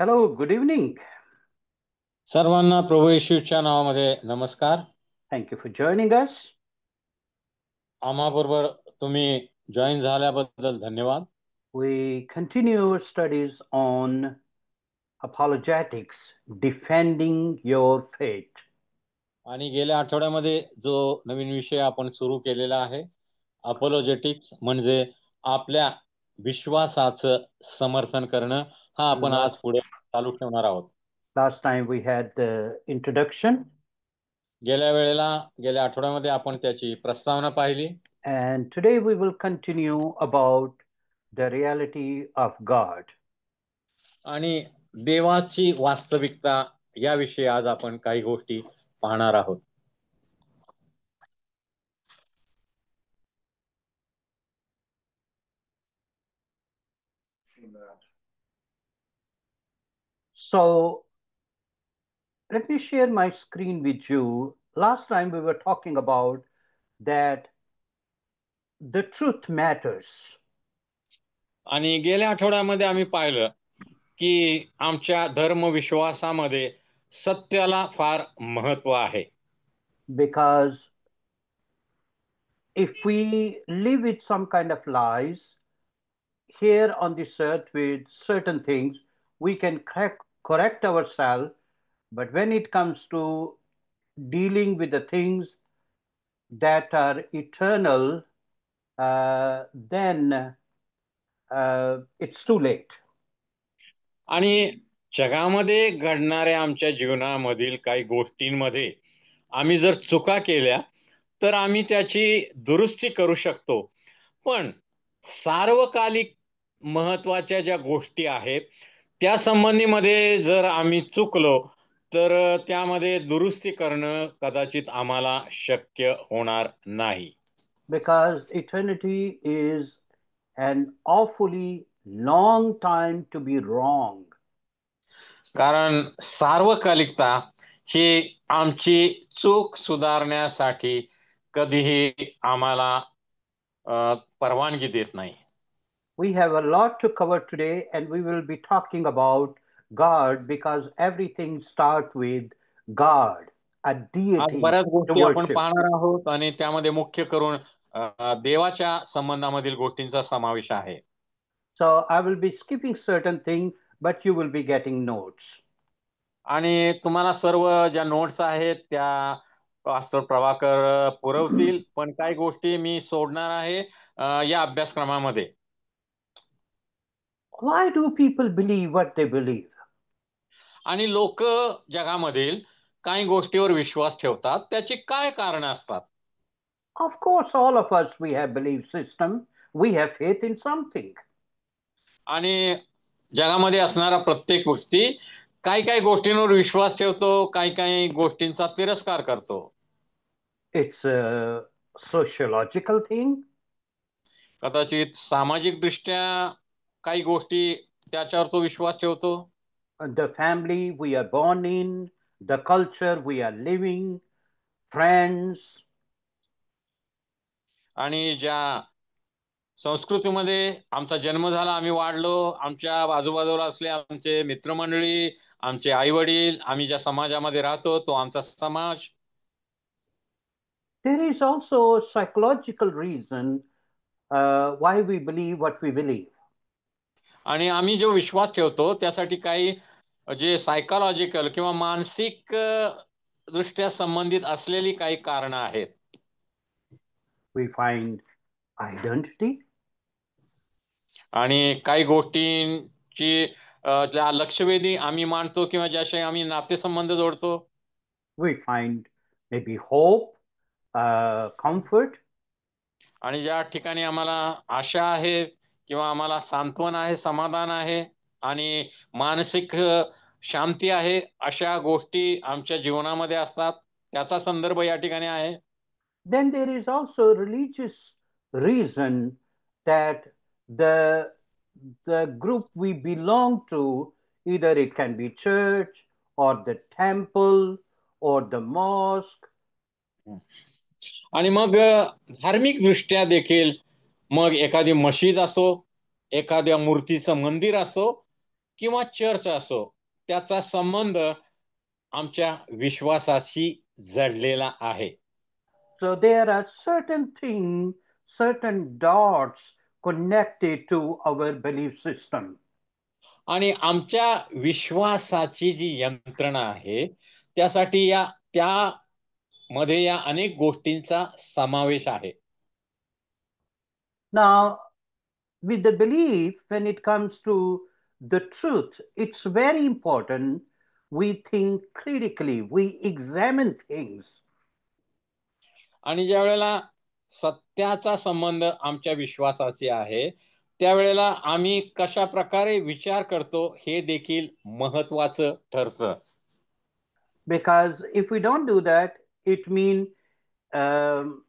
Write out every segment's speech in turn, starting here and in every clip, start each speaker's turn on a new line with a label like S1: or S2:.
S1: Hello, good evening.
S2: सर्वांना प्रभू येशूच्या नावामध्ये नमस्कार.
S1: Thank you for joining us.
S2: आम्हाबरोबर तुम्ही जॉईन झाल्याबद्दल धन्यवाद.
S1: We continue our studies on apologetics, defending your faith.
S2: आणि गेल्या आठवड्यामध्ये जो नवीन विषय आपण सुरू केलेला आहे, अपोलोजेटिक्स म्हणजे आपल्या विश्वासाचं समर्थन करणं, हा आपण आज
S1: Last,
S2: पुढे चालू ठेवणार आहोत.
S1: last time we had the introduction,
S2: गेल्या आठवड्यामध्ये आपण त्याची प्रस्तावना पाहिली
S1: and today we will continue about the reality of God.
S2: आणि देवाची वास्तविकता याविषयी आज आपण काही गोष्टी पाहणार आहोत.
S1: So let me share my screen with you. Last time we were talking about that the truth matters.
S2: आणि गेल्या आठवड्यामध्ये आम्ही पाहिलं की आमच्या धर्मविश्वासामध्ये सत्याला फार महत्व आहे.
S1: Because if we live with some kind of lies here on this earth with certain things, we can correct ourselves. But when it comes to dealing with the things that are eternal, then it's too late.
S2: आणि जगामध्ये घडणाऱ्या आमच्या जीवनामधील काही गोष्टींमध्ये आम्ही जर चुका केल्या तर आम्ही त्याची दुरुस्ती करू शकतो. पण सार्वकालिक महत्वाच्या ज्या गोष्टी आहेत त्या संबंधीमध्ये जर आम्ही चुकलो तर त्यामध्ये दुरुस्ती करणं कदाचित आम्हाला शक्य होणार नाही.
S1: Because eternity is an awfully long time to be wrong.
S2: कारण सार्वकालिकता ही आमची चूक सुधारण्यासाठी कधीही आम्हाला परवानगी देत नाही.
S1: We have a lot to cover today, and we will be talking about God because everything starts with God, a
S2: आज
S1: deity
S2: बऱ्याच
S1: to
S2: गोष्टी आपण
S1: worship.
S2: पाहणार आहोत आणि त्यामध्ये मुख्य करून देवाच्या संबंधामधील गोष्टींचा समावेश आहे.
S1: So I will be skipping certain things, but you will be getting notes.
S2: आणि तुम्हाला सर्व ज्या नोट्स आहेत त्या पास्टर प्रभाकर पुरवतील, पण काही गोष्टी मी सोडणार आहे या अभ्यासक्रमामध्ये.
S1: Why do people believe what they believe?
S2: आणि लोक जगामधील काही गोष्टीवर विश्वास ठेवतात, त्याची काय कारण असतात?
S1: Of course, all of us, we have belief system. We have faith in something.
S2: आणि जगामध्ये असणारा प्रत्येक व्यक्ती काही काही गोष्टींवर विश्वास ठेवतो, काही काही गोष्टींचा तिरस्कार करतो.
S1: It's a sociological thing.
S2: कदाचित सामाजिक दृष्ट्या काही गोष्टी त्याच्यावर तो विश्वास ठेवतो.
S1: The family we are born in, the culture we are living, friends.
S2: आणि ज्या संस्कृतीमध्ये आमचा जन्म झाला, आम्ही वाढलो, आमच्या आजूबाजूला असले आमचे मित्रमंडळी, आमचे आई वडील, आम्ही ज्या समाजामध्ये राहतो तो आमचा समाज.
S1: There is also a psychological reason why we believe what we believe.
S2: आणि आम्ही जो विश्वास ठेवतो त्यासाठी काही जे सायकोलॉजिकल किंवा मानसिक दृष्ट्या संबंधित असलेली काही कारणं आहेत.
S1: We find identity.
S2: आणि काही गोष्टींची ज्या लक्षवेधी आम्ही मानतो किंवा ज्याशी आम्ही नातेसंबंध जोडतो.
S1: We find maybe hope, comfort.
S2: आणि ज्या ठिकाणी आम्हाला आशा आहे किंवा आम्हाला सांत्वन आहे, समाधान आहे आणि मानसिक शांती आहे, अशा गोष्टी आमच्या जीवनामध्ये असतात, त्याचा संदर्भ या ठिकाणी आहे.
S1: Then there is also religious reason that the the group we belong to, either it can be church or the temple or the mosque.
S2: आणि मग धार्मिक दृष्ट्या देखील मग एखादी मशीद असो, एखाद्या मूर्तीचं मंदिर असो, किंवा चर्च असो, त्याचा संबंध आमच्या विश्वासाशी जडलेला आहे.
S1: So there are certain things, certain dots connected to our belief system.
S2: आणि आमच्या विश्वासाची जी यंत्रणा आहे त्यासाठी त्यामध्ये या अनेक गोष्टींचा समावेश आहे.
S1: Now, with the belief, when it comes to the truth, it's very important we think critically, we examine things.
S2: आणि ज्या वेळेला सत्याचा संबंध आमच्या विश्वासाशी आहे त्यावेळेला आम्ही कशा प्रकारे विचार करतो हे देखील महत्वाचं ठरतं.
S1: Because if we don't do that, it means um,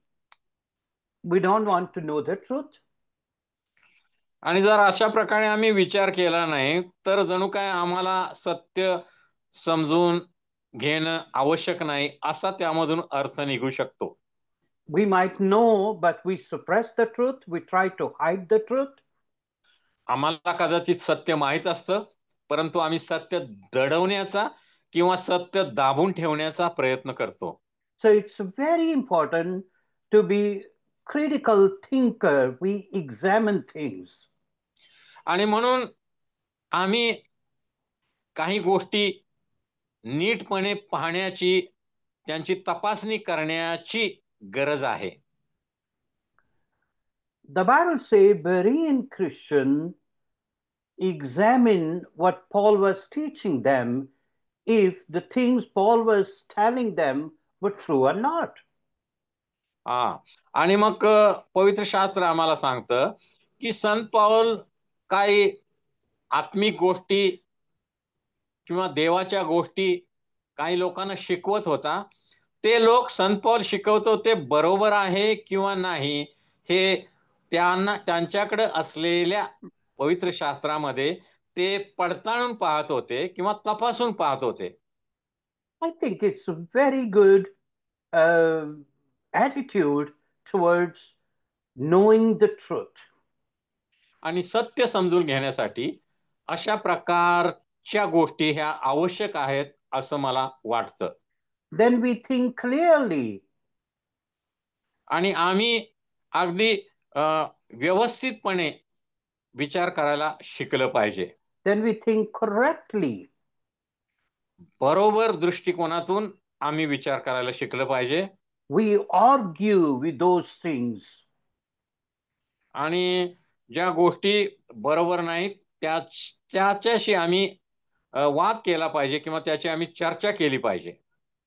S1: we don't want to know the truth.
S2: आणि जर अशा प्रकारे आम्ही विचार केला नाही तर जणू काय आम्हाला सत्य समजून घेणं आवश्यक नाही असा त्यामधून अर्थ निघू शकतो.
S1: We might know, but we suppress the truth, we try to hide the truth.
S2: आम्हाला कदाचित सत्य माहीत असतं परंतु आम्ही सत्य दडवण्याचा किंवा सत्य दाबून ठेवण्याचा प्रयत्न करतो.
S1: So it's very important to be critical thinker. We examine things.
S2: आणि म्हणून आम्ही काही गोष्टी नीटपणे पाहण्याची त्यांची तपासणी करण्याची गरज आहे.
S1: The Bible says Berean Christian examine what Paul was teaching them if the things Paul was telling them were true or not.
S2: हा आणि मग पवित्र शास्त्र आम्हाला सांगतं की संत पाऊल काही आत्मिक गोष्टी किंवा देवाच्या गोष्टी काही लोकांना शिकवत होता. ते लोक संत पाऊल शिकवतो ते बरोबर आहे किंवा नाही हे त्यांच्याकडे असलेल्या पवित्र शास्त्रामध्ये ते पडताळून पाहत होते किंवा तपासून पाहत होते.
S1: I think it's a very good uh, attitude towards knowing the truth.
S2: आणि सत्य समजून घेण्यासाठी अशा प्रकारच्या गोष्टी ह्या आवश्यक आहेत असं मला वाटतं.
S1: Then we think clearly.
S2: आणि आम्ही अगदी व्यवस्थितपणे विचार करायला शिकलं पाहिजे.
S1: Then we think correctly.
S2: बरोबर दृष्टिकोनातून आम्ही विचार करायला शिकलं पाहिजे.
S1: We argue with those things.
S2: आणि ज्या गोष्टी बरोबर नाहीत त्याच्याशी आम्ही वाद केला पाहिजे किंवा त्याची आम्ही चर्चा केली पाहिजे.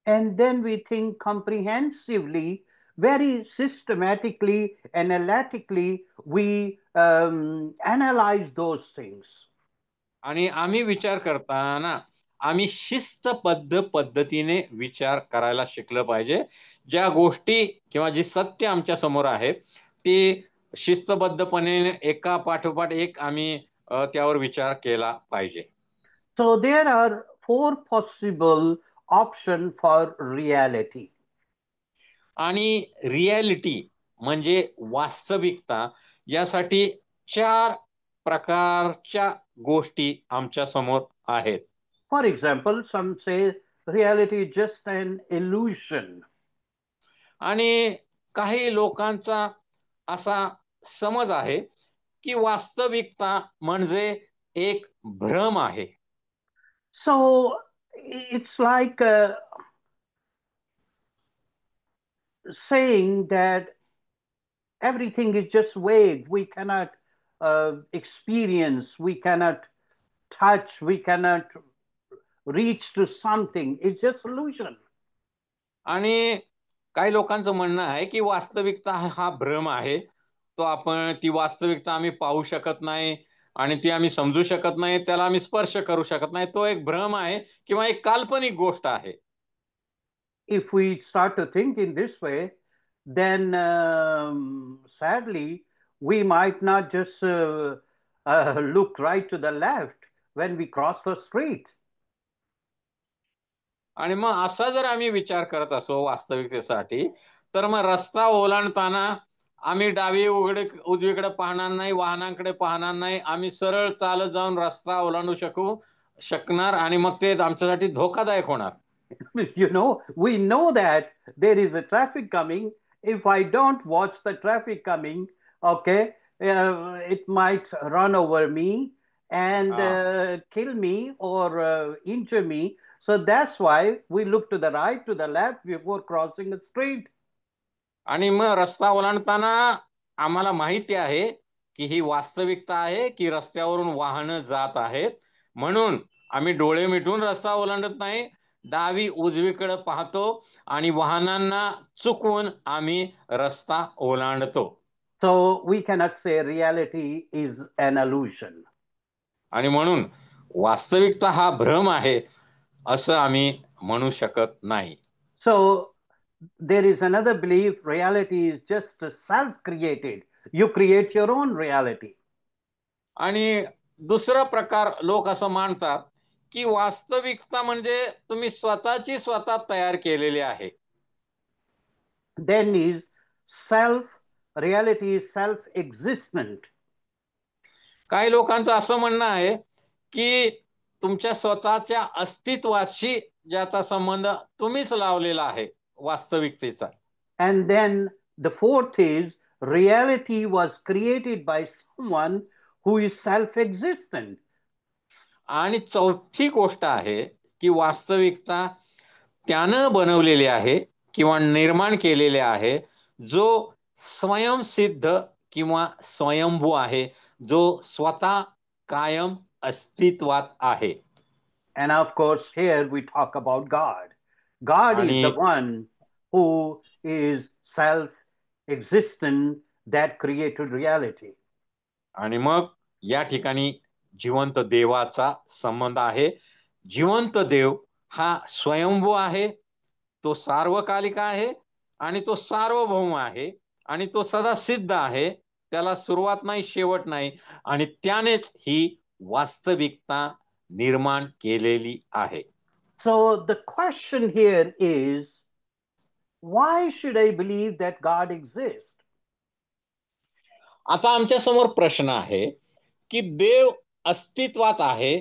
S1: And then we think comprehensively, very systematically, analytically, we analyze those things.
S2: आणि आम्ही विचार करताना आम्ही शिस्तबद्ध पद्धतीने विचार करायला शिकलं पाहिजे. ज्या गोष्टी किंवा जी सत्य आमच्या समोर आहे ती शिस्तबद्धपणे एका पाठोपाठ एक आम्ही त्यावर विचार केला पाहिजे.
S1: So there are four possible options for reality.
S2: आणि रियालिटी म्हणजे वास्तविकता यासाठी 4 प्रकारच्या गोष्टी आमच्या समोर आहेत.
S1: For example, some say reality is just an illusion.
S2: आणि काही लोकांचा असा समज आहे की वास्तविकता म्हणजे एक भ्रम आहे.
S1: So it's like saying that everything is just vague. We cannot experience, we cannot touch, we cannot reach to something. It's just illusion.
S2: आणि काही लोकांचं म्हणणं आहे की वास्तविकता हा भ्रम आहे. तो आपण ती वास्तविकता आम्ही पाहू शकत नाही आणि ती आम्ही समजू शकत नाही, त्याला आम्ही स्पर्श करू शकत नाही. तो एक भ्रम आहे किंवा एक काल्पनिक गोष्ट आहे.
S1: If we start to think in this way, then sadly, we might not just look right to the left when we cross the street.
S2: आणि मग असा जर आम्ही विचार करत असो वास्तविकतेसाठी तर मग रस्ता ओलांडताना आम्ही उजवीकडे पाहणार नाही, वाहनांकडे पाहणार नाही, आम्ही सरळ चालत जाऊन रस्ता ओलांडू शकणार आणि मग ते आमच्यासाठी धोकादायक होणार.
S1: We know that there is a traffic coming. If I don't watch the traffic coming, okay, it might run over me and
S2: हा.
S1: kill me or injure me. So that's why we look to the right, to the left before crossing the street.
S2: आणि मग रस्ता ओलांडताना आम्हाला माहिती आहे की ही वास्तविकता आहे की रस्त्यावरून वाहनं जात आहेत, म्हणून आम्ही डोळे मिटून रस्ता ओलांडत नाही, डावी उजवीकडे पाहतो आणि वाहनांना चुकवून आम्ही रस्ता ओलांडतो.
S1: So we cannot say reality is an illusion.
S2: आणि म्हणून वास्तविकता हा भ्रम आहे असं आम्ही म्हणू शकत नाही.
S1: So there is another belief reality is just self created. You create your own reality.
S2: आणि दुसरा प्रकार लोक असं मानतात की वास्तविकता म्हणजे तुम्ही स्वतः तयार केलेली आहे.
S1: Then is self reality is self existent.
S2: काही लोकांचं असं म्हणणं आहे की तुमच्या स्वतःच्या अस्तित्वाशी ज्याचा संबंध तुम्हीच लावलेला आहे वास्तविकतेचा.
S1: And then the fourth is reality was created by someone who is self existent.
S2: आणि चौथी गोष्ट आहे की वास्तविकता त्यानं बनवलेले आहे किंवा निर्माण केलेले आहे जो स्वयंसिद्ध किंवा स्वयंभू आहे, जो स्वतः कायम अस्तित्वात आहे.
S1: And of course, here we talk about God. God is
S2: आणि
S1: the one who is self existent that created reality.
S2: आणि मग या ठिकाणी जिवंत देवाचा संबंध आहे. जिवंत देव हा स्वयंभू आहे, तो सार्वकालिक आहे आणि तो सार्वभौम आहे आणि तो सदा सिद्ध आहे, त्याला सुरुवात नाही शेवट नाही आणि त्यानेच ही वास्तविकता निर्माण केलेली आहे.
S1: So the question here is why should I believe that God exists?
S2: आता आमच्या समोर प्रश्न आहे की देव अस्तित्वात आहे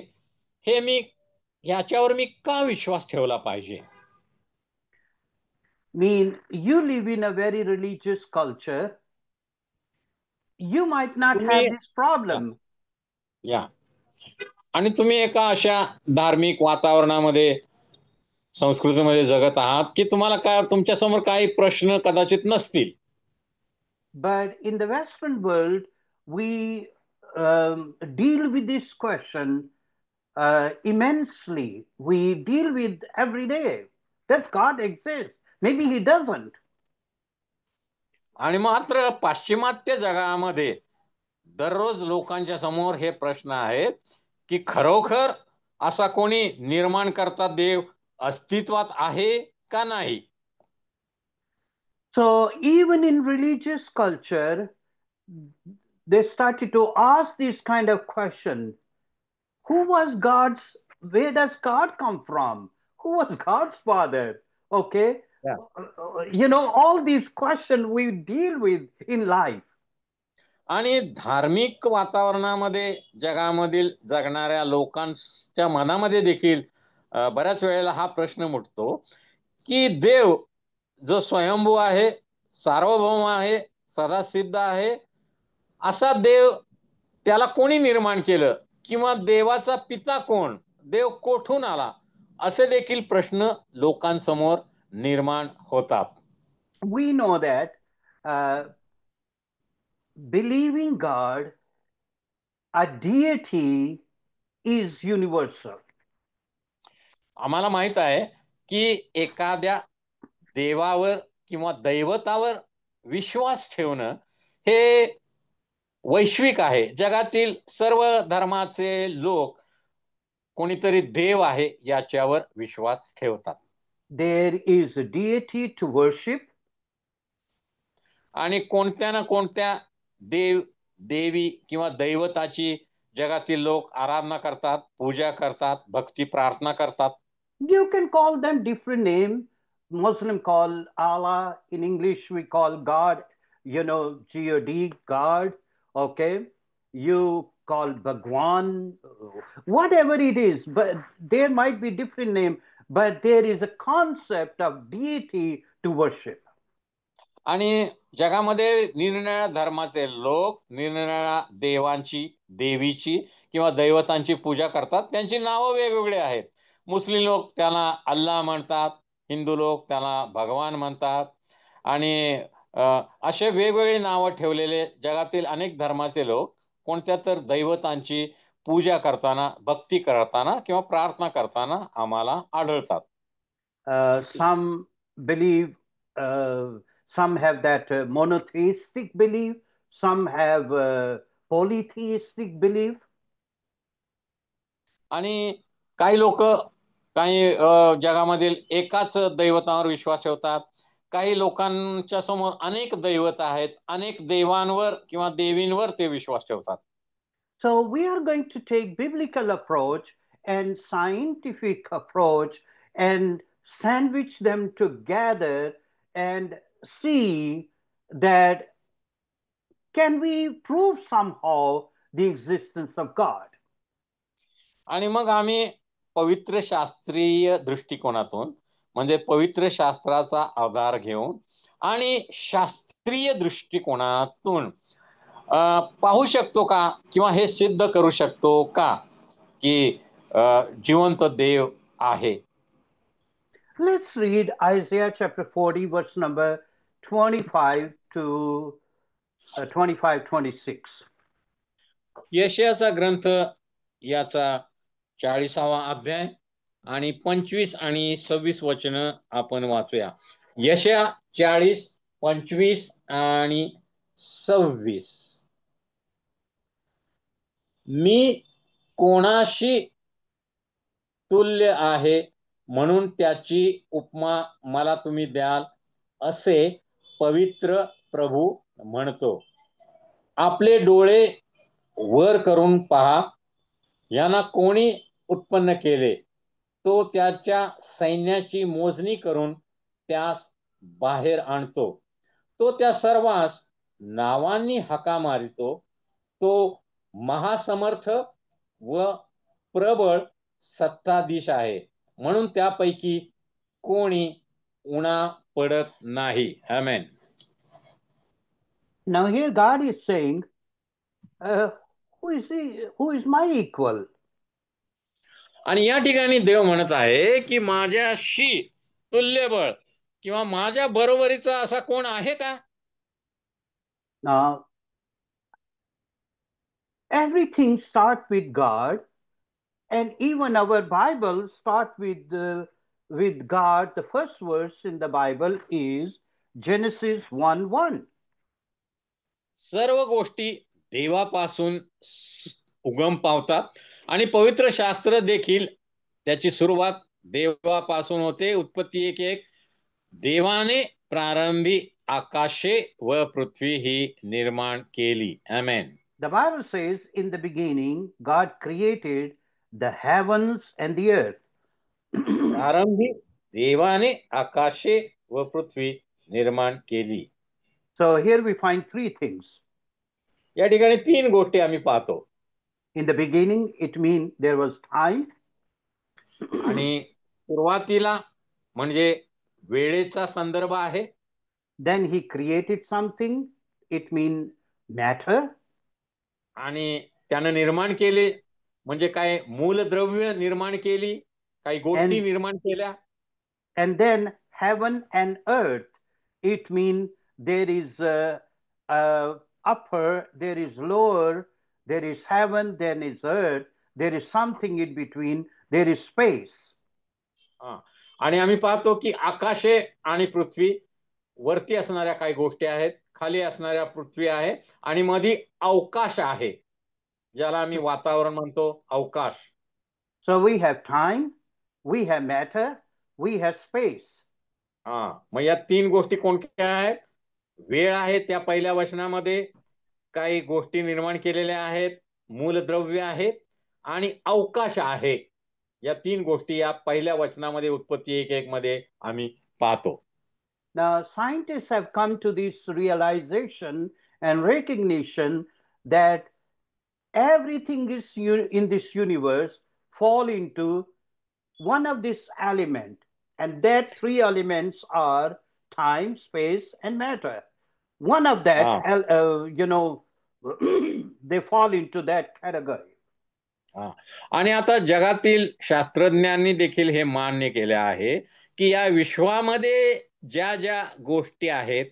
S2: हे ह्याच्यावर मी का विश्वास ठेवला पाहिजे?
S1: Mean you live in a very religious culture, you might not
S2: तुम्ही
S1: have this problem.
S2: या आणि तुम्ही एका अशा धार्मिक वातावरणामध्ये संस्कृतीमध्ये जगत आहात की तुम्हाला काय तुमच्या समोर काही प्रश्न कदाचित नसतील.
S1: But in the Western world, we deal with this question immensely. We deal with every day. Does God exist? Maybe He doesn't.
S2: आणि मात्र पाश्चिमात्य जगामध्ये दररोज लोकांच्या समोर हे प्रश्न आहेत की खरोखर असा कोणी निर्माण करता देव अस्तित्वात आहे का नाही.
S1: So even in religious culture, they started to ask this kind of question. Who was God's, where does God come from? Who was God's father? Okay.
S2: Yeah.
S1: All these questions we deal with in life.
S2: आणि धार्मिक वातावरणामध्ये जगामधील जगणाऱ्या लोकांच्या मनामध्ये देखील बऱ्याच वेळेला हा प्रश्न उठतो की देव जो स्वयंभू आहे, सार्वभौम आहे, सदासिद्ध आहे, असा देव त्याला कोणी निर्माण केलं किंवा देवाचा पिता कोण, देव कोठून आला, असे देखील प्रश्न लोकांसमोर निर्माण होतात.
S1: We know that believing God, a deity, is universal.
S2: आम्हाला माहित आहे की एखाद्या देवावर किंवा दैवतावर विश्वास ठेवणं हे वैश्विक आहे. जगातील सर्व धर्माचे लोक कोणीतरी देव आहे याच्यावर विश्वास ठेवतात.
S1: There is a deity to worship.
S2: आणि कोणत्या ना कोणत्या देव देवी किंवा दैवताची जगातील लोक आराधना करतात, पूजा करतात, भक्ती प्रार्थना करतात.
S1: You can call them different names. Muslim call Allah. In English, we call God God, God, okay? You call Bhagwan, whatever it is, but there might be different name, but there is a concept of deity to worship.
S2: आणि जगामध्ये निरनिराळ्या धर्माचे लोक निरनिराळ्या देवांची, देवीची किंवा दैवतांची पूजा करतात. त्यांची नावं वेगवेगळी आहेत. मुस्लिम लोक त्याला अल्लाह म्हणतात, हिंदू लोक त्याला भगवान म्हणतात, आणि असे वेगवेगळी नावं ठेवलेले जगातील अनेक धर्माचे लोक कोणत्या तर दैवतांची पूजा करताना, भक्ती करताना किंवा प्रार्थना करताना आम्हाला आढळतात.
S1: Some believe, some have that monotheistic belief, some have polytheistic belief.
S2: आणि काही लोक काही जगामधील एकाच दैवतावर विश्वास ठेवतात. काही लोकांच्या समोर अनेक दैवत आहेत, अनेक देवांवर किंवा देवींवर ते विश्वास ठेवतात.
S1: So we are going to take biblical approach and scientific approach and sandwich them together and see that can we prove somehow the existence of God.
S2: आणि मग आम्ही पवित्र शास्त्रीय दृष्टिकोनातून, म्हणजे पवित्र शास्त्राचा आधार घेऊन आणि शास्त्रीय दृष्टिकोनातून पाहू शकतो का किंवा हे सिद्ध करू शकतो का की जिवंत देव आहे.
S1: Let's read Isaiah chapter 40, verse number 25 to 25-26.
S2: यशायाचा ग्रंथ याचा 40वा अध्याय आणि 25 आणि 26 वचन आपण वाचूया. यशया 40, 25 आणि 26. मी कोणाशी तुल्य आहे म्हणून त्याची उपमा मला तुम्ही द्याल, असे पवित्र प्रभू म्हणतो. आपले डोळे वर करून पहा, यांना कोणी उत्पन्न केले? तो त्याच्या सैन्याची मोजणी करून त्यास बाहेर आणतो. तो त्या सर्वांस नावांनी हाका मारितो. तो महासमर्थ व प्रबळ सत्ताधीश आहे, म्हणून त्यापैकी कोणी उणा पडत नाही. आमेन.
S1: Now here God is saying, who is my equal?
S2: आणि या ठिकाणी देव म्हणत आहे की माझ्याशी तुल्यबळ किंवा माझ्या बरोबरीचा असा कोण आहे का?
S1: Now everything starts with God, and even our Bible start with God. The first verse in the Bible is Genesis 1:1.
S2: सर्व गोष्टी देवापासून उगम पावतात आणि पवित्र शास्त्र देखील त्याची सुरुवात देवापासून होते. उत्पत्ती 1:1. देवाने प्रारंभी आकाशे व पृथ्वी ही निर्माण केली. आमेन.
S1: The Bible says, in the beginning, God created the heavens and the earth.
S2: प्रारंभी देवाने आकाशे व पृथ्वी निर्माण केली.
S1: So here we find three things.
S2: या ठिकाणी 3 गोष्टी आम्ही पाहतो.
S1: In the beginning, it means there was time.
S2: आणि सुरुवातीला म्हणजे वेळेचा संदर्भ आहे.
S1: Then he created something. It means matter.
S2: आणि त्यानं निर्माण केले म्हणजे काय, मूलद्रव्य निर्माण केली, काही गोष्टी निर्माण केल्या.
S1: And then heaven and earth, it means there is upper, there is lower, there is heaven, then is earth, there is something in between, there is space.
S2: आणि आम्ही पाहतो की आकाशे आणि पृथ्वी, वरती असणाऱ्या काही गोष्टी आहेत, खाली असणाऱ्या पृथ्वी आहे, आणि मध्ये अवकाश आहे, ज्याला आम्ही वातावरण म्हणतो, अवकाश.
S1: So we have time, we have matter, we have space.
S2: मग या 3 गोष्टी कोणत्या आहेत? वेळ आहे त्या पहिल्या वचनामध्ये, काही गोष्टी निर्माण केलेल्या आहेत, मूलद्रव्य आहेत, आणि अवकाश आहे. या 3 गोष्टी या पहिल्या वचनामध्ये उत्पत्ती 1:1 मध्ये आम्ही पाहतो.
S1: Now, scientists have come to this realization and recognition that everything is in this universe fall into one of this element, and that three elements are time, space, and matter. One of that,
S2: हा
S1: they fall into that category.
S2: हा आणि आता जगातील शास्त्रज्ञांनी देखील हे मान्य केले आहे की या विश्वामध्ये ज्या ज्या गोष्टी आहेत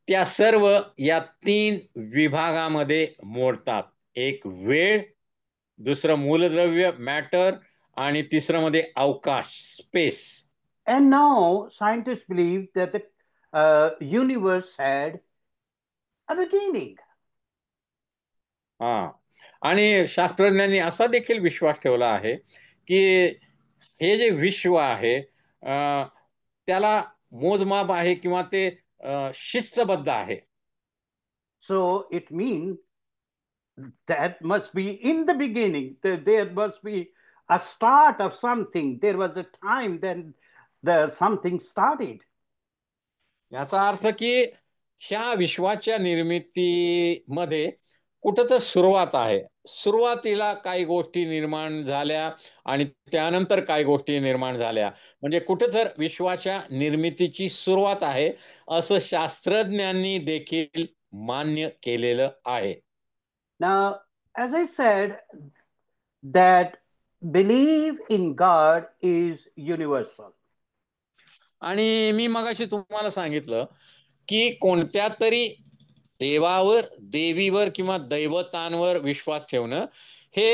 S2: त्या सर्व या 3 विभागामध्ये मोडतात. एक वेळ, दुसरं मूलद्रव्य मॅटर आणि तिसरं मध्ये अवकाश space.
S1: And now scientists believe that the universe had a beginning.
S2: हा आणि शास्त्रज्ञांनी असा देखील विश्वास ठेवला आहे की हे जे विश्व आहे त्याला मोजमाप आहे किंवा ते शिस्तबद्ध आहे.
S1: So it means that must be in the beginning. There must be a start of something. There was a time then something started.
S2: याचा अर्थ की ह्या विश्वाच्या निर्मितीमध्ये कुठंच सुरुवात आहे. सुरुवातीला काही गोष्टी निर्माण झाल्या आणि त्यानंतर काही गोष्टी निर्माण झाल्या, म्हणजे कुठं तर विश्वाच्या निर्मितीची सुरुवात आहे असं शास्त्रज्ञांनी देखील मान्य केलेलं आहे.
S1: Now, as I said, that belief in God is universal.
S2: आणि मी मगाशी तुम्हाला सांगितलं की कोणत्या तरी देवावर, देवीवर किंवा दैवतांवर विश्वास ठेवणं हे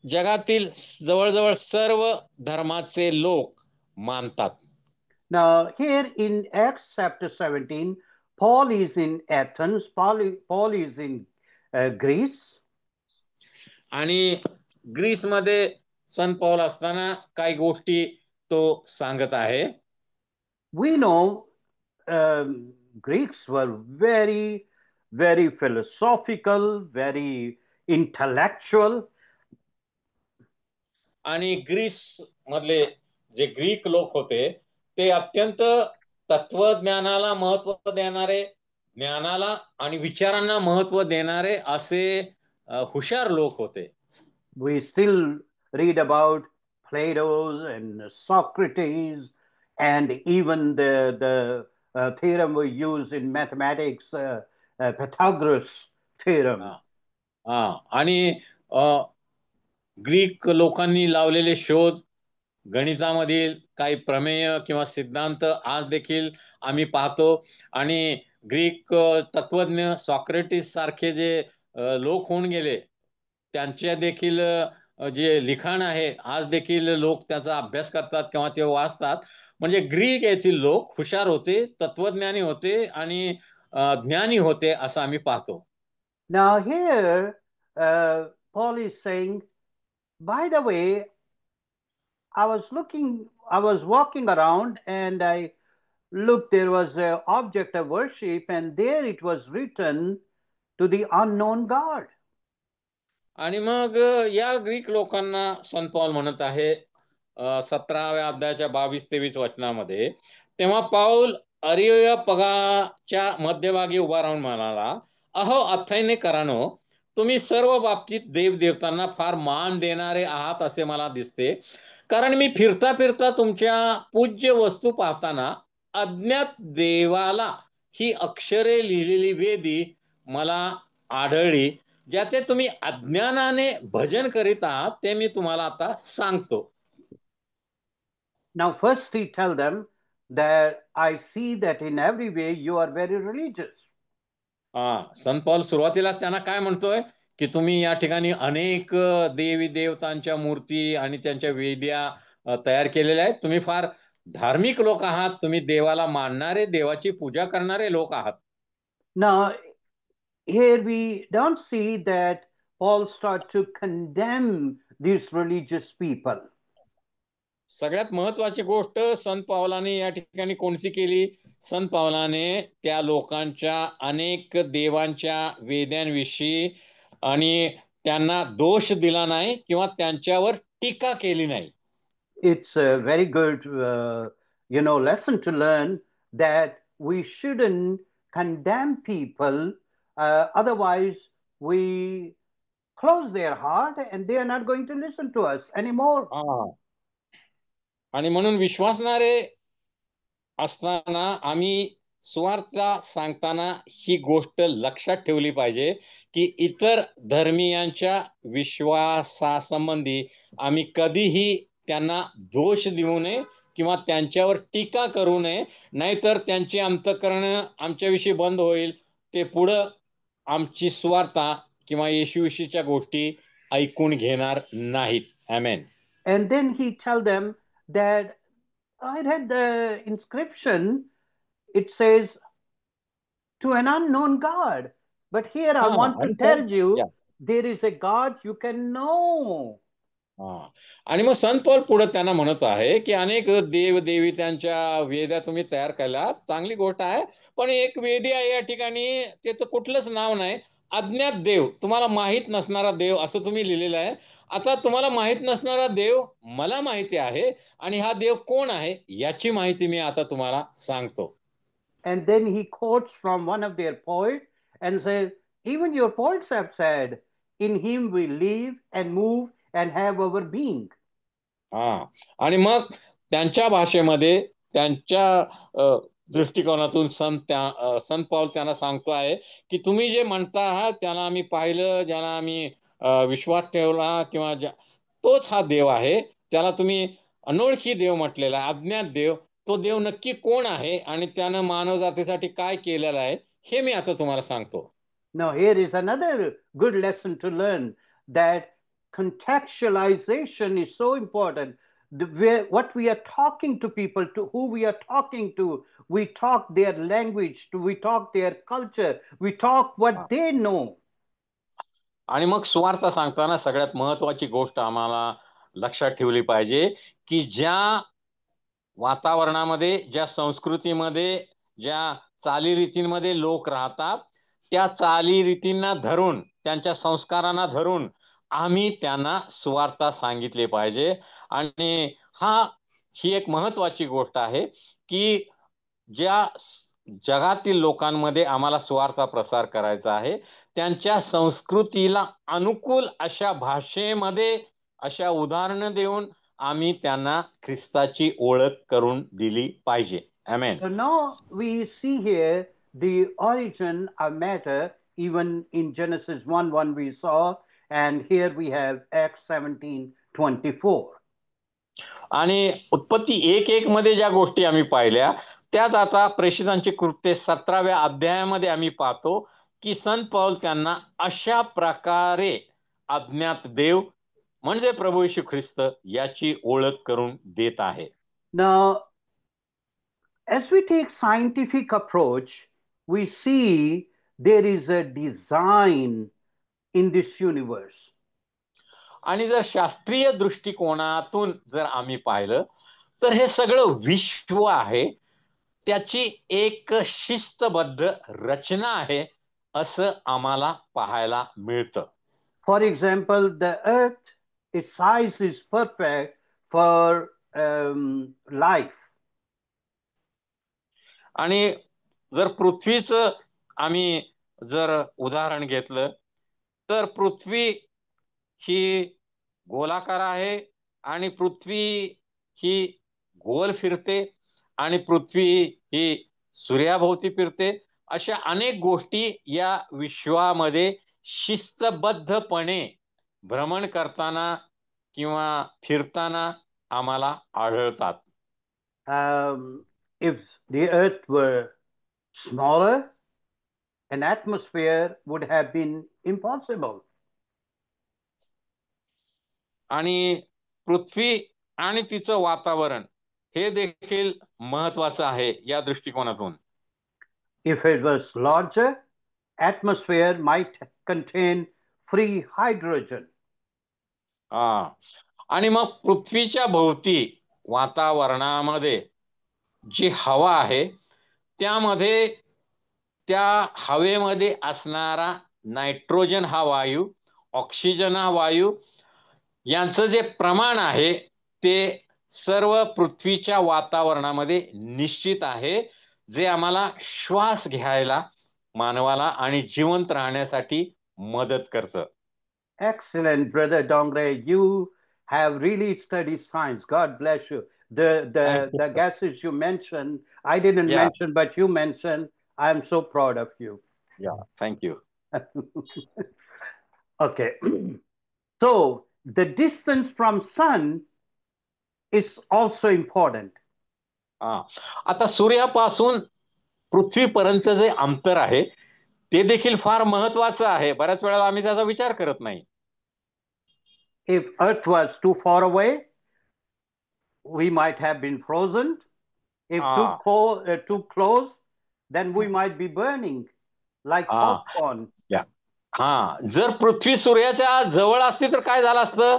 S2: जगातील जवळजवळ सर्व धर्माचे लोक मानतात.
S1: Now, here in Acts chapter 17, Paul is in Athens, Paul is in Greece.
S2: आणि ग्रीसमध्ये संत पौल असताना काही गोष्टी तो सांगत आहे.
S1: We know Greeks were very, very philosophical, very intellectual.
S2: आणि ग्रीस मधले जे ग्रीक लोक होते ते अत्यंत तत्वज्ञानाला महत्व देणारे, ज्ञानाला आणि विचारांना महत्व देणारे असे हुशार लोक होते.
S1: We still read about Plato and Socrates, and even the theorem we use in mathematics, Pythagoras theorem.
S2: आणि ग्रीक लोकांनी लावलेले शोध, गणितामधील काही प्रमेय किंवा सिद्धांत आज देखील आम्ही पाहतो. आणि ग्रीक तत्वज्ञ सॉक्रेटिस सारखे जे लोक होऊन गेले त्यांच्या देखील जे लिखाण आहे आज देखील लोक त्याचा अभ्यास करतात किंवा ते वाचतात. म्हणजे ग्रीक येथील लोक हुशार होते, तत्वज्ञानी होते आणि ज्ञानी होते असं आम्ही पाहतो.
S1: Now, here, Paul is saying, by the way, I was walking around and I looked, there was an object of worship, and there it was written to the unknown God.
S2: आणि मग या ग्रीक लोकांना संत पौल म्हणत आहे 17व्या अध्यायाच्या 22-23 वचनामध्ये, तेव्हा पाऊल अरियोपगाच्या मध्यभागी उभा राहून म्हणाला, अहो अथेनेकरांनो, तुम्ही सर्व बाबतीत देवदेवतांना फार मान देणारे आहात असे मला दिसते. कारण मी फिरता फिरता तुमच्या पूज्य वस्तू पाहताना अज्ञात देवाला ही अक्षरे लिहिलेली वेदी मला आढळली, ज्याचे तुम्ही अज्ञानाने भजन करीत आहात ते मी तुम्हाला आता सांगतो.
S1: Now, first he tell them that I see that in every way you are very religious.
S2: संत पौल सुरुवातीला त्यांना काय म्हणतोय की तुम्ही या ठिकाणी अनेक देवी देवतांच्या मूर्ती आणि त्यांच्या वेद्या तयार केलेल्या आहेत. तुम्ही फार धार्मिक लोक आहात, तुम्ही देवाला मानणारे, देवाची पूजा करणारे लोक आहात.
S1: Now, here we don't see that Paul start to condemn these religious people.
S2: सगळ्यात महत्वाची गोष्ट संत पावलाने या ठिकाणी कोणती केली? संत पावलाने त्या लोकांच्या अनेक देवांच्या वेद्यांविषयी आणि त्यांना दोष दिला नाही किंवा त्यांच्यावर टीका केली नाही.
S1: It's a very good, lesson to learn that we shouldn't condemn people. Otherwise, we close their heart and they are not going to listen to us anymore.
S2: आणि म्हणून विश्वासणारे असताना आम्ही सुवार्ता सांगताना ही गोष्ट लक्षात ठेवली पाहिजे की इतर धर्मीयांच्या विश्वासासंबंधी आम्ही कधीही त्यांना दोष देऊ नये किंवा त्यांच्यावर टीका करू नये, नाहीतर त्यांचे अंतःकरण आमच्याविषयी बंद होईल, ते पुढं आमची सुवार्ता किंवा येशूविषयीच्या गोष्टी ऐकून घेणार नाहीत. आमेन.
S1: And then he tell them that I read the inscription, it says to an unknown God. But here I want to
S2: आणि sir
S1: tell you there is a God you can know.
S2: आणि मग संत पौल पुढे त्यांना म्हणत आहे की अनेक देव देवी त्यांच्या वेद्या तुम्ही तयार केल्या, चांगली गोष्ट आहे, पण एक वेदी आहे या ठिकाणी, त्याचं कुठलंच नाव नाही, अज्ञात देव, तुम्हाला माहित नसणारा देव, असं तुम्ही लिहिलेलं आहे. आता तुम्हाला माहित नसणारा देव मला माहिती आहे, आणि हा देव कोण आहे याची माहिती मी आता तुम्हाला सांगतो.
S1: And then he quotes from one of their poets and says, even your poets have said, in him we live and move and have our being.
S2: आणि मग त्यांच्या भाषेमध्ये त्यांच्या दृष्टिकोनातून संत पौल त्यांना सांगतो आहे की तुम्ही जे म्हणता आहात त्याला आम्ही पाहिलं, ज्याला आम्ही विश्वास ठेवला, किंवा तोच हा देव आहे, त्याला तुम्ही अनोळखी देव म्हटलेला, अज्ञात देव, तो देव नक्की कोण आहे आणि त्यानं मानव जातीसाठी काय केलेलं आहे हे मी आता तुम्हाला सांगतो.
S1: Now here is another good lesson to learn, that contextualization is so important. What we are talking to people, to who we are talking to, we talk their language, we talk their culture, we talk what they know.
S2: आणि मग सुवार्ता सांगताना सगळ्यात महत्वाची गोष्ट आम्हाला लक्षात ठेवली पाहिजे की ज्या वातावरणामध्ये, ज्या संस्कृतीमध्ये, ज्या चालीरीतींमध्ये लोक राहतात, त्या चालीरीतींना धरून, त्यांच्या संस्कारांना धरून आम्ही त्यांना सुवार्ता सांगितले पाहिजे. आणि ही एक महत्वाची गोष्ट आहे की ज्या जगातील लोकांमध्ये आम्हाला सुवार्ता प्रसार करायचा आहे, त्यांच्या संस्कृतीला अनुकूल अशा भाषेमध्ये अशा उदाहरणं देऊन आम्ही त्यांना ख्रिस्ताची ओळख करून दिली पाहिजे. आमेन.
S1: So now we see here the origin of matter, even in Genesis 1:1 we saw, and here we have Acts 17:24.
S2: आणि उत्पत्ती 1:1 मध्ये ज्या गोष्टी आम्ही पाहिल्या त्याच आता प्रेषितांची कृत्ये 17व्या अध्यायामध्ये आम्ही पाहतो की संत पौल त्यांना अशा प्रकारे अज्ञात देव म्हणजे प्रभू येशू ख्रिस्त याची ओळख करून देत आहे.
S1: Now, as we take scientific approach, we see there is a design in this universe.
S2: आणि जर शास्त्रीय दृष्टिकोनातून जर आम्ही पाहिलं तर हे सगळं विश्व आहे, त्याची एक शिस्तबद्ध रचना आहे असं आम्हाला पाहायला मिळतं.
S1: For example, the earth, its size is perfect for life.
S2: आणि जर पृथ्वीचं आम्ही जर उदाहरण घेतलं तर पृथ्वी ही गोलाकार आहे, आणि पृथ्वी ही गोल फिरते, आणि पृथ्वी ही सूर्याभोवती फिरते. अशा अनेक गोष्टी या विश्वामध्ये शिस्तबद्धपणे भ्रमण करताना किंवा फिरताना आम्हाला आढळतात.
S1: If the earth were smaller, an atmosphere would have been impossible.
S2: आणि पृथ्वी आणि तिचं वातावरण हे देखील महत्वाचं आहे या दृष्टिकोनातून.
S1: If it was larger, atmosphere might contain free hydrogen.
S2: आणि मग पृथ्वीच्या भोवती वातावरणामध्ये जी हवा आहे त्यामध्ये त्या हवेमध्ये असणारा नायट्रोजन हा वायू, ऑक्सिजन हा वायू यांचं जे प्रमाण आहे ते सर्व पृथ्वीच्या वातावरणामध्ये निश्चित आहे. जे आम्हाला श्वास घ्यायला मानवाला आणि जिवंत राहण्यासाठी मदत करतं.
S1: Excellent, Brother Dongre. You have really studied science. God bless you.
S2: Thank you,
S1: The
S2: sir.
S1: gases you mentioned, I didn't
S2: Yeah,
S1: mention, but you mentioned. I am so proud of you.
S2: yeah, thank you.
S1: Okay. So the distance from sun is also important.
S2: हा, आता सूर्यापासून पृथ्वीपर्यंत जे अंतर आहे ते देखील फार महत्वाचं आहे. बऱ्याच वेळेला आम्ही त्याचा विचार करत नाही.
S1: If Earth was too far away, we might have been frozen. If
S2: हा
S1: too close, then we might be burning like
S2: हा
S1: popcorn.
S2: या हा, जर पृथ्वी सूर्याच्या जवळ असती तर काय झालं असतं?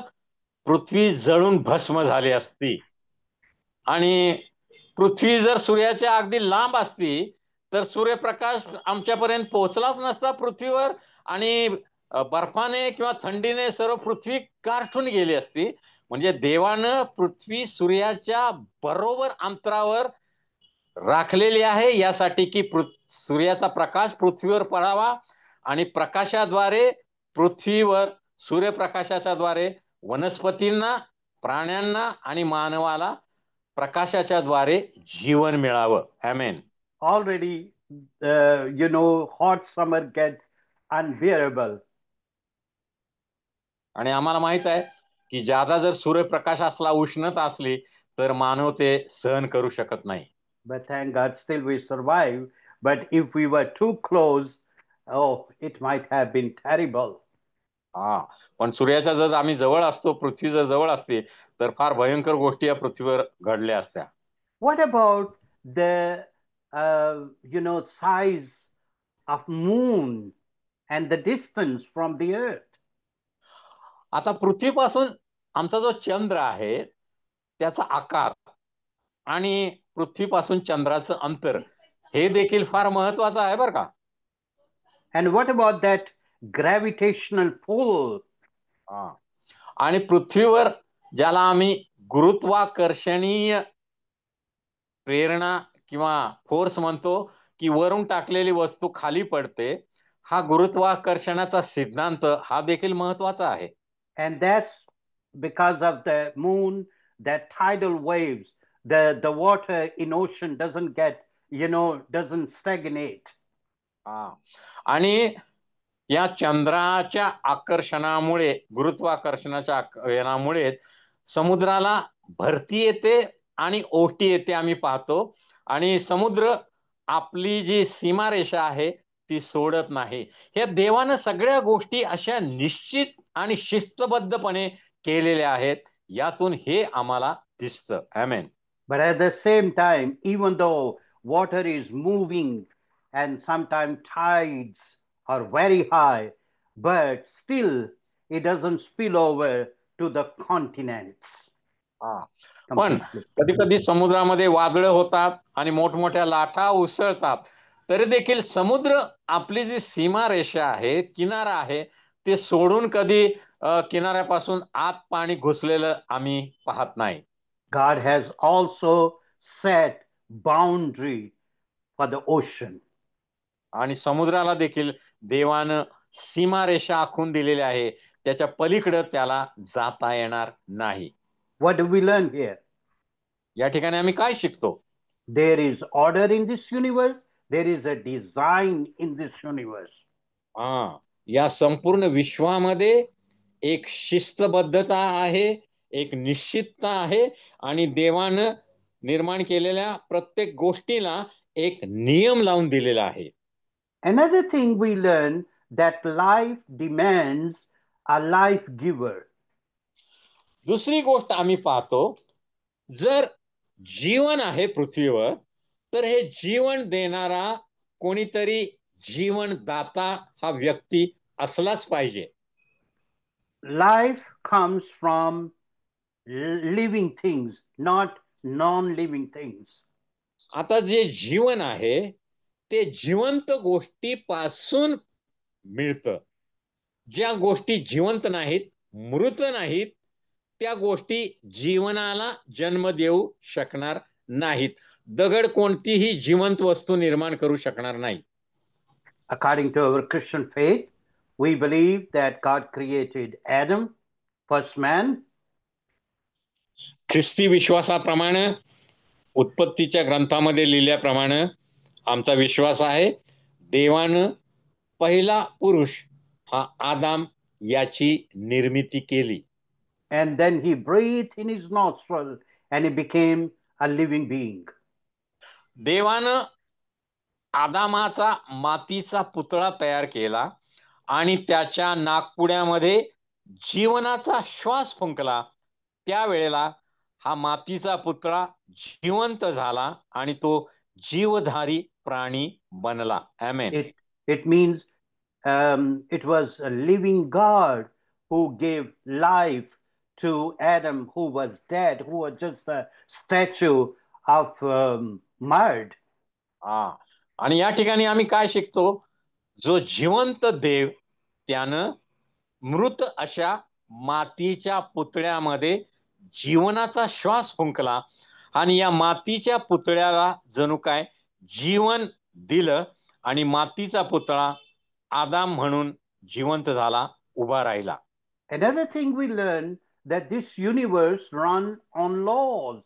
S2: पृथ्वी जळून भस्म झाली असती. आणि पृथ्वी जर सूर्याच्या अगदी लांब असती तर सूर्यप्रकाश आमच्यापर्यंत पोहोचलाच नसता पृथ्वीवर, आणि बर्फाने किंवा थंडीने सर्व पृथ्वी गारठून गेली असती. म्हणजे देवानं पृथ्वी सूर्याच्या बरोबर अंतरावर राखलेली आहे यासाठी की सूर्याचा प्रकाश पृथ्वीवर पडावा आणि प्रकाशाद्वारे पृथ्वीवर सूर्यप्रकाशाच्या द्वारे वनस्पतींना, प्राण्यांना आणि मानवाला प्रकाशाच्या द्वारे जीवन मिळावं. आमेन.
S1: Already, hot summer gets unbearable.
S2: आणि आम्हाला माहित आहे की ज्यादा जर सूर्यप्रकाश असला, उष्णता असली तर मानव ते सहन करू शकत नाही.
S1: But thank God, still we survive. But if we were too close, oh, it might have been terrible.
S2: हा, पण सूर्याच्या जर आम्ही जवळ असतो, पृथ्वी जर जवळ असते तर फार भयंकर गोष्टी या पृथ्वीवर घडल्या असत्या.
S1: What about the, size of moon and the distance from the earth?
S2: आता पृथ्वीपासून आमचा जो चंद्र आहे त्याचा आकार आणि पृथ्वीपासून चंद्राचं अंतर हे देखील फार महत्वाचं आहे बरं का.
S1: And what about that gravitational pull?
S2: हा, आणि पृथ्वीवर ज्याला आम्ही गुरुत्वाकर्षणीय प्रेरणा किंवा फोर्स म्हणतो, की वरून टाकलेली वस्तू खाली पडते, हा गुरुत्वाकर्षणाचा सिद्धांत हा देखील महत्वाचा आहे.
S1: And that's because of the moon, that tidal waves, the water in ocean doesn't get, doesn't stagnate.
S2: हा, आणि या चंद्राच्या आकर्षणामुळे, गुरुत्वाकर्षणाच्या यामुळे समुद्राला भरती येते आणि ओहोटी येते आम्ही पाहतो. आणि समुद्र आपली जी सीमारेषा आहे ती सोडत नाही. हे देवानं सगळ्या गोष्टी अशा निश्चित आणि शिस्तबद्धपणे केलेल्या आहेत, यातून हे आम्हाला दिसतं. आमेन.
S1: But at the same time, even though water is moving and sometimes tides are very high, but still it doesn't spill over to the continents
S2: हा, पण
S1: completely.
S2: कधी कधी समुद्रामध्ये वादळं होतात आणि मोठमोठ्या लाटा उसळतात, तरी देखील समुद्र आपली जी सीमारेषा आहे, किनारा आहे, ते सोडून कधी किनाऱ्यापासून आत पाणी घुसलेलं आम्ही पाहत नाही.
S1: God has also set boundary for the ocean.
S2: आणि समुद्राला देखील देवानं सीमारेषा आखून दिलेली आहे, त्याच्या पलीकडे त्याला जाता येणार नाही.
S1: What do we learn here?
S2: या ठिकाणी आम्ही काय शिकतो?
S1: There is order in this universe. There is a design in this universe.
S2: हा, या संपूर्ण विश्वामध्ये एक शिस्तबद्धता आहे, एक निश्चितता आहे, आणि देवानं निर्माण केलेल्या प्रत्येक गोष्टीला एक नियम लावून दिलेला आहे.
S1: Another thing we learn, that life demands a life giver.
S2: दुसरी गोष्ट आम्ही पाहतो, जर जीवन आहे पृथ्वीवर तर हे जीवन देणारा कोणीतरी जीवनदाता हा व्यक्ती असलाच पाहिजे.
S1: Life comes from living things, not non-living things.
S2: आता जे जीवन आहे ते जिवंत गोष्टीपासून मिळतं. ज्या गोष्टी जिवंत नाहीत, मृत नाहीत, त्या गोष्टी जीवनाला जन्म देऊ शकणार नाहीत. दगड कोणतीही जिवंत वस्तू निर्माण करू शकणार नाही.
S1: According to our Christian faith, we believe that God created Adam, first man.
S2: ख्रिस्ती विश्वासाप्रमाणे उत्पत्तीच्या ग्रंथामध्ये लिहिल्याप्रमाणे आमचा विश्वास आहे, देवानं पहिला पुरुष हा आदाम याची निर्मिती केली.
S1: And then he breathed in his nostril and he became a living being.
S2: देवानं आदामाचा मातीचा पुतळा तयार केला आणि त्याच्या नाकपुड्यामध्ये जीवनाचा श्वास फुंकला. त्यावेळेला हा मातीचा पुतळा जिवंत झाला आणि तो जीवधारी प्राणी बनला. आमेन.
S1: It means it was a living God who gave life to Adam, who was dead, who was just a statue of mud.
S2: आणि या ठिकाणी आम्ही काय शिकतो? जो जिवंत देव त्यानं मृत अशा मातीच्या पुतळ्यामध्ये जीवनाचा श्वास फुंकला आणि या मातीच्या पुतळ्याला जणू काय जीवन दिलं आणि मातीचा पुतळा आदाम म्हणून जिवंत झाला, उभा राहिला.
S1: Another thing we learn that this universe run on laws.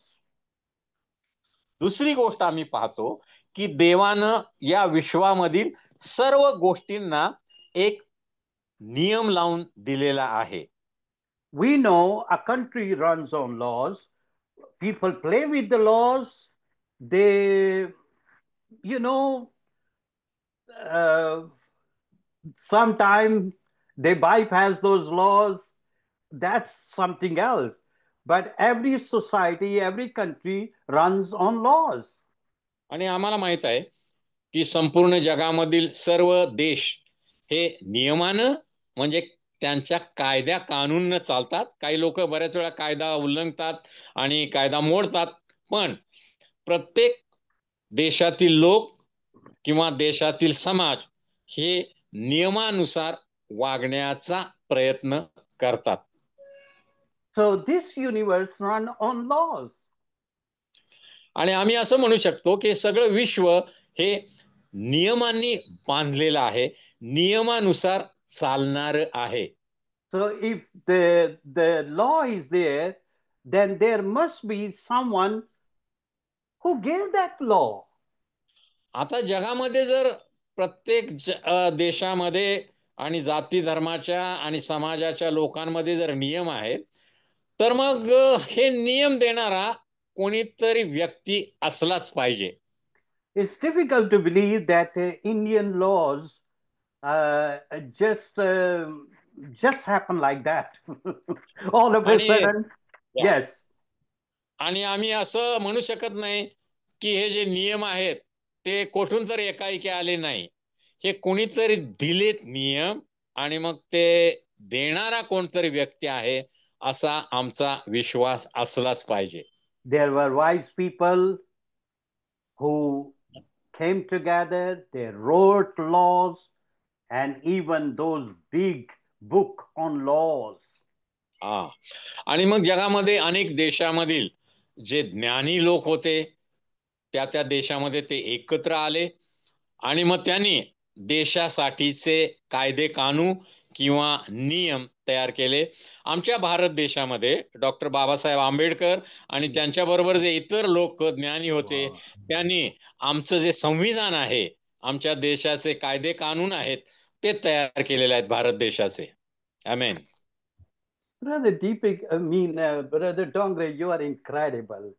S2: दुसरी गोष्ट आम्ही पाहतो की देवानं या विश्वामधील सर्व गोष्टींना एक नियम लावून दिलेला आहे.
S1: We know a country runs on laws. People play with the laws. They, you know, sometimes they bypass those laws. That's something else. But every society, every country runs on laws.
S2: आणि आम्हाला माहित आहे की संपूर्ण जगामधील सर्व देश हे नियमानं म्हणजे त्यांच्या कायद्या कानूननं चालतात. काही लोक बऱ्याच वेळा कायदा उल्लंघतात आणि कायदा मोडतात, पण प्रत्येक देशातील लोक किंवा देशातील समाज हे नियमानुसार वागण्याचा प्रयत्न करतात.
S1: So this universe run on laws.
S2: आणि आम्ही असं म्हणू शकतो की सगळं विश्व हे नियमांनी बांधलेलं आहे, नियमानुसार चालणार आहे.
S1: So if the law is there, then there must be someone who gave that law.
S2: आता जगामध्ये जर प्रत्येक देशामध्ये आणि जाती धर्माच्या आणि समाजाच्या लोकांमध्ये जर नियम आहेत, तर मग हे नियम देणारा कोणीतरी व्यक्ती असलाच पाहिजे.
S1: It's difficult to believe that Indian laws uh, just uh, just happen like that. All of a sudden, yes.
S2: आणि आम्ही असं म्हणू शकत नाही की हे जे नियम आहेत ते कोठून तर एकाएकी आले नाही. हे कोणीतरी दिलेत नियम आणि मग ते देणारा कोणतरी व्यक्ती आहे असा आमचा विश्वास असलाच पाहिजे.
S1: There were wise people who came together, they wrote laws, and even those big book on laws.
S2: आणि मग जगामध्ये अनेक देशामधील जे ज्ञानी लोक होते त्या देशामध्ये ते एकत्र आले आणि मग त्यांनी देशासाठीचे कायदे कानून किंवा नियम तयार केले. आमच्या भारत देशामध्ये डॉक्टर बाबासाहेब आंबेडकर आणि त्यांच्याबरोबर जे इतर लोक ज्ञानी होते त्यांनी आमचं जे संविधान आहे, आमच्या देशाचे कायदे कानून आहेत ते तयार केलेले आहेत भारत देशाचे. आमेन.
S1: Brother Deepak, Brother Dongre, you are incredible.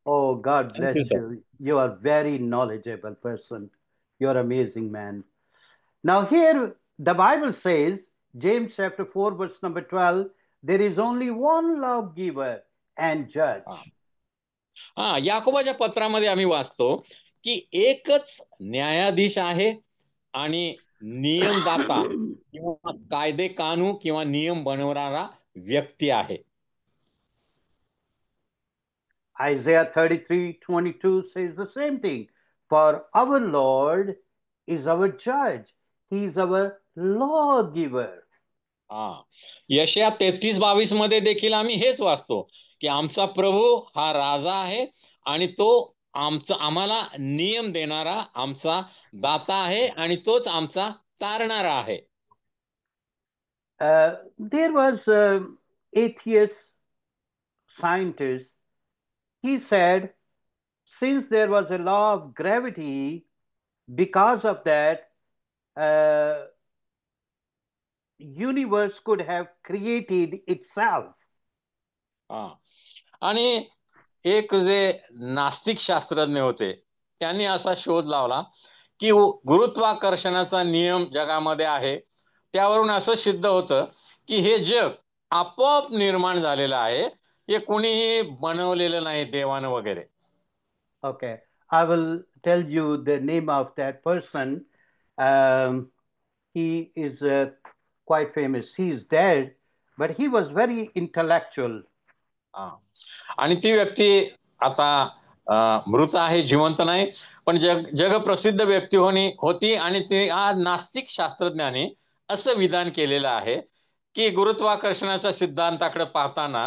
S1: Oh, God bless you. You are very knowledgeable person. You're amazing, man. Now here, the Bible says, James chapter 4, verse number 12, there is only one lawgiver and judge.
S2: याकोबाच्या पत्रामध्ये आम्ही वाचतो की एकच न्यायाधीश आहे आणि नियमदाता किंवा कायदे कानून किंवा नियम बनवणारा व्यक्ती आहे.
S1: Isaiah 33:22 says the same thing. For our Lord is our judge. He is our lawgiver.
S2: यशया 33:22 मध्ये देखील आम्ही हेच वाचतो की आमचा प्रभू हा राजा आहे आणि तो आम्हाला नियम देणारा आमचा दाता आहे आणि तोच आमचा तारणारा आहे.
S1: There was atheist scientist. He said, since there was a law of gravity, because of that, universe could have created itself.
S2: हा. आणि एक जे नास्तिक शास्त्रज्ञ होते त्यांनी असा शोध लावला की गुरुत्वाकर्षणाचा नियम जगामध्ये आहे. त्यावरून असं सिद्ध होतं की हे जग आपोआप निर्माण झालेलं आहे, हे कोणीही बनवलेलं नाही देवानं वगैरे.
S1: Okay, I will tell you the name of that person. Um, he is quite famous. He is dead, but he was very intellectual.
S2: हा. आणि ती व्यक्ती आता मृत आहे, जिवंत नाही, पण जगप्रसिद्ध व्यक्ती होती. आणि ते नास्तिक शास्त्रज्ञाने असं विधान केलेलं आहे की गुरुत्वाकर्षणाच्या सिद्धांताकडे पाहताना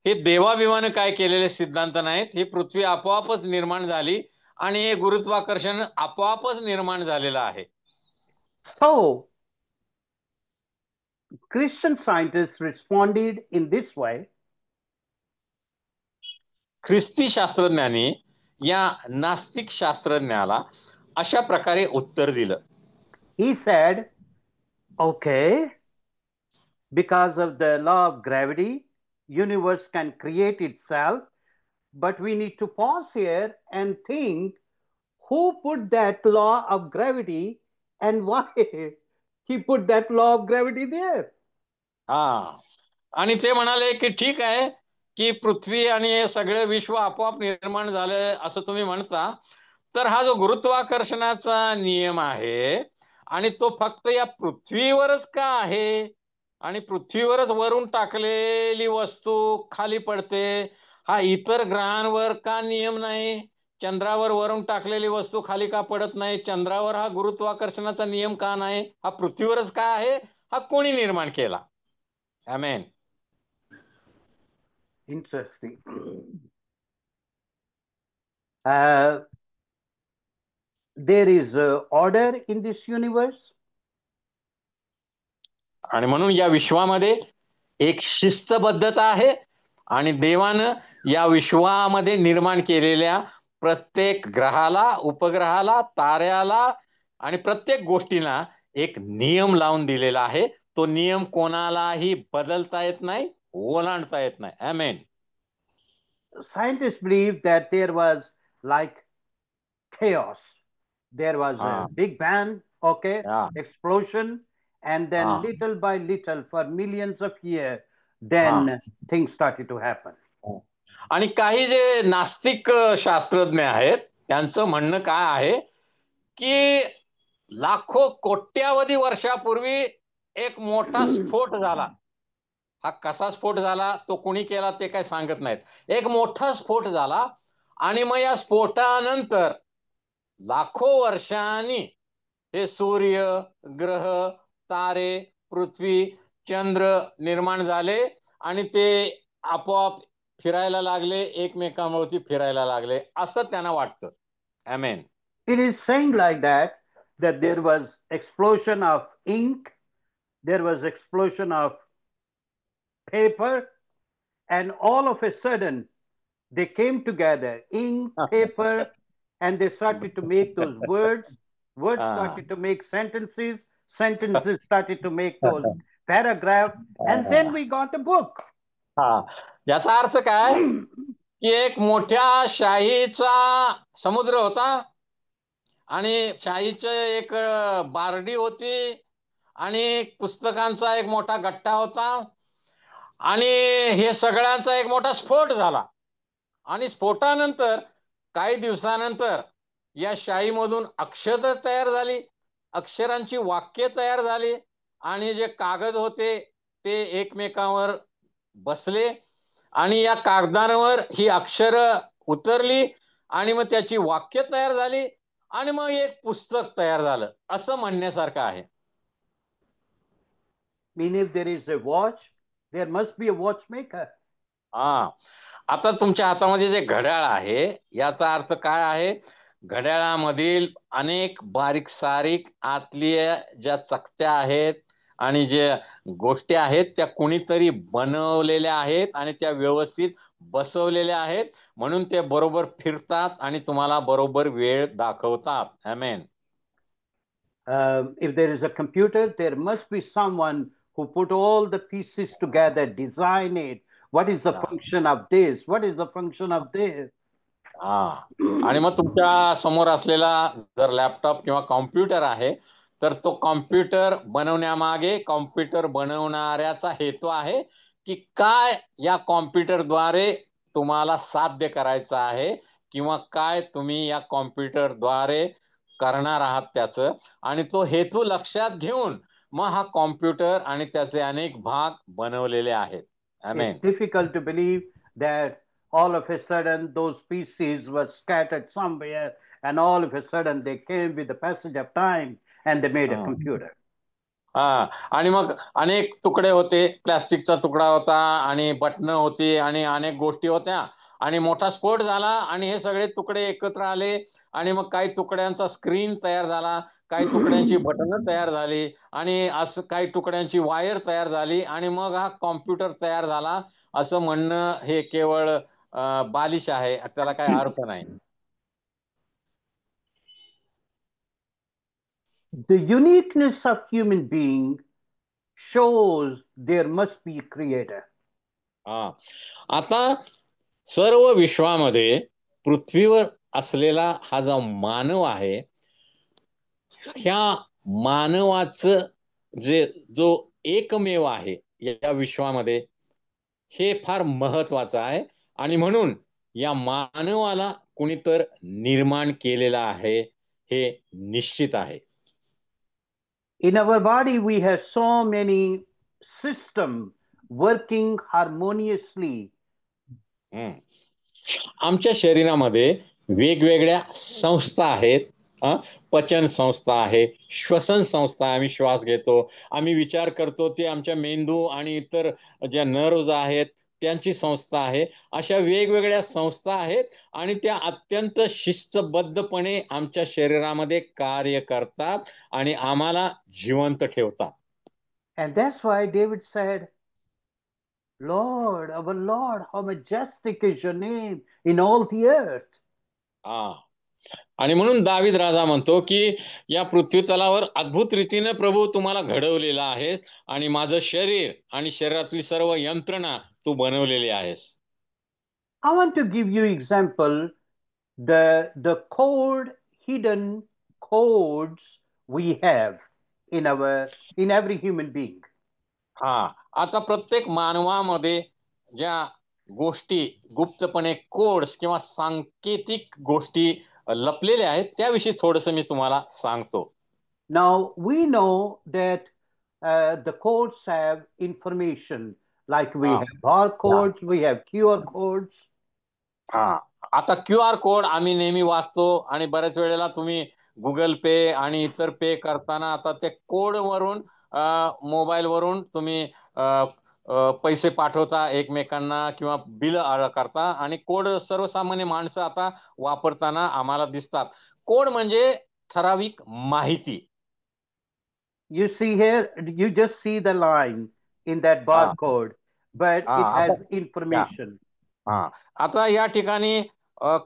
S2: हे देवाविमानं काय केलेले सिद्धांत नाहीत, ही पृथ्वी आपोआपच निर्माण झाली आणि हे गुरुत्वाकर्षण आपोआपच निर्माण झालेलं आहे.
S1: So, Christian scientists responded in this way.
S2: ख्रिस्ती शास्त्रज्ञांनी या नास्तिक शास्त्रज्ञाला अशा प्रकारे उत्तर दिलं.
S1: He said, okay, because of the law of gravity, universe can create itself, but we need to pause here and think who put that law of gravity and why he put that law of gravity there.
S2: हा. आणि ते म्हणाले की ठीक आहे की पृथ्वी आणि हे सगळे विश्व आपोआप निर्माण झाले असं तुम्ही म्हणता, तर हा जो गुरुत्वाकर्षणाचा नियम आहे आणि तो फक्त या पृथ्वीवरच का आहे, आणि पृथ्वीवरच वरून टाकलेली वस्तू खाली पडते, हा इतर ग्रहांवर का नियम नाही, चंद्रावर वरून टाकलेली वस्तू खाली का पडत नाही, चंद्रावर हा गुरुत्वाकर्षणाचा नियम का नाही, हा पृथ्वीवरच का आहे, हा कोणी निर्माण केला. आमेन.
S1: Interesting. Uh, there is order in this universe.
S2: आणि म्हणून या विश्वामध्ये एक शिस्तबद्धता आहे आणि देवानं या विश्वामध्ये निर्माण केलेल्या प्रत्येक ग्रहाला, उपग्रहाला, ताऱ्याला आणि प्रत्येक गोष्टीला एक नियम लावून दिलेला आहे. तो नियम कोणालाही बदलता येत नाही, ओलांडता येत नाही. आमेन.
S1: Scientists believe that there was like chaos. There was a big bang, okay, explosion, and then little by little, for millions of years, then things started to happen.
S2: आणि काही जे नास्तिक शास्त्रज्ञ आहेत त्यांचं म्हणणं काय आहे की लाखो कोट्यावधी वर्षापूर्वी एक मोठा स्फोट झाला. हा कसा स्फोट झाला, तो कोणी केला ते काय सांगत नाहीत. एक मोठा स्फोट झाला आणि मग या स्फोटानंतर लाखो वर्षांनी हे सूर्य, ग्रह, तारे, पृथ्वी, चंद्र निर्माण झाले आणि ते आपोआप फिरायला लागले, एकमेकांभोवती फिरायला लागले असं त्यांना वाटतं. आमेन.
S1: It is saying like that there was explosion of ink, there was explosion of paper, and all of a sudden they came together, ink, paper, and they started to make those words. Words started to make sentences. Sentences started to make those paragraphs, and then we got a book.
S2: हा. याचा अर्थ काय की एक मोठ्या शाहीचा समुद्र होता आणि शाहीचं एक बारडी होती आणि पुस्तकांचा एक मोठा गठ्ठा होता आणि हे सगळ्यांचा एक मोठा स्फोट झाला. आणि स्फोटानंतर काही दिवसानंतर या शाईमधून अक्षर तयार झाली, अक्षरांची वाक्य तयार झाली आणि जे कागद होते ते एकमेकांवर बसले आणि या कागदांवर ही अक्षर उतरली आणि मग त्याची वाक्य तयार झाली आणि मग एक पुस्तक तयार झालं असं म्हणण्यासारखं आहे.
S1: Meaning if there is a watch, there must be a watchmaker.
S2: हा. आता तुमच्या हातामध्ये जे घड्याळ आहे याचा अर्थ काय आहे? घड्याळामधील अनेक बारीक सारीक आतल्या ज्या चकत्या आहेत आणि ज्या गोष्टी आहेत त्या कुणीतरी बनवलेल्या आहेत आणि त्या व्यवस्थित बसवलेल्या आहेत, म्हणून ते बरोबर फिरतात आणि तुम्हाला बरोबर वेळ दाखवतात. आमेन.
S1: If there is a computer, there must be someone who put all the pieces together, design it. What is the function of this? What is the function of this?
S2: हा. आणि मग तुमच्या समोर असलेला जर लॅपटॉप किंवा कॉम्प्युटर आहे तर तो कॉम्प्युटर बनवण्यामागे कॉम्प्युटर बनवणाऱ्याचा हेतू आहे की काय या कॉम्प्युटरद्वारे तुम्हाला साध्य करायचं आहे किंवा काय तुम्ही या कॉम्प्युटरद्वारे करणार आहात त्याचं, आणि तो हेतू लक्षात घेऊन मग हा कॉम्प्युटर आणि त्याचे अनेक भाग बनवलेले आहेत. आमेन.
S1: It's difficult to believe that all of a sudden those pieces were scattered somewhere and all of a sudden they came with the passage of time and they made a computer.
S2: हा. आणि मग अनेक तुकडे होते, प्लास्टिकचा तुकडा होता आणि बटणं होती आणि अनेक गोष्टी होत्या आणि मोठा स्फोट झाला आणि हे सगळे तुकडे एकत्र आले आणि मग काही तुकड्यांचा स्क्रीन तयार झाला, काही तुकड्यांची बटणं तयार झाली आणि असं काही तुकड्यांची वायर तयार झाली आणि मग हा कॉम्प्युटर तयार झाला, असं म्हणणं हे केवळ बालिश आहे, त्याला काही अर्थ नाही.
S1: The uniqueness of human being shows there must be a creator.
S2: हा. आता सर्व विश्वामध्ये पृथ्वीवर असलेला हा जो मानव आहे, ह्या मानवाचं जो एकमेव आहे या विश्वामध्ये, हे फार महत्वाचं आहे आणि म्हणून या मानवाला कुणीतर निर्माण केलेला आहे हे निश्चित आहे.
S1: In our body, we have so many systems working harmoniously.
S2: आमच्या शरीरामध्ये वेगवेगळ्या संस्था आहेत. पचन संस्था आहे, श्वसन संस्था, आम्ही श्वास घेतो, आम्ही विचार करतो, ते आमच्या मेंदू आणि इतर ज्या नर्व्ज आहेत त्यांची संस्था आहे. अशा वेगवेगळ्या संस्था आहेत आणि त्या अत्यंत शिस्तबद्धपणे आमच्या शरीरामध्ये कार्य करतात आणि आम्हाला जिवंत ठेवतात.
S1: And that's why David said, Lord, our Lord, how majestic is your name in all the earth.
S2: आणि म्हणून दावीद राजा म्हणतो की या पृथ्वी तलावर अद्भुत रीतीने प्रभू तुम्हाला घडवलेला आहे आणि माझं शरीर आणि शरीरातली सर्व यंत्रणा तू बनवलेली आहेस.
S1: I want to give you example the code hidden codes we have in every human being.
S2: हा. आता प्रत्येक मानवामध्ये ज्या गोष्टी गुप्तपणे कोड्स किंवा सांकेतिक गोष्टी लपलेल्या आहेत त्याविषयी थोडंसं मी तुम्हाला सांगतो.
S1: Now we know that the codes have information, like we have barcodes, we have QR codes.
S2: हा. आता QR कोड आम्ही नेहमी वाचतो आणि बऱ्याच वेळेला तुम्ही गुगल पे आणि इतर पे करताना आता ते कोडवरून मोबाईलवरून तुम्ही पैसे पाठवता एकमेकांना किंवा बिल करता आणि कोड सर्वसामान्य माणसं आता वापरताना आम्हाला दिसतात. कोड म्हणजे ठराविक माहिती.
S1: You see here, you just see the line in that barcode, but it has information.
S2: आता या ठिकाणी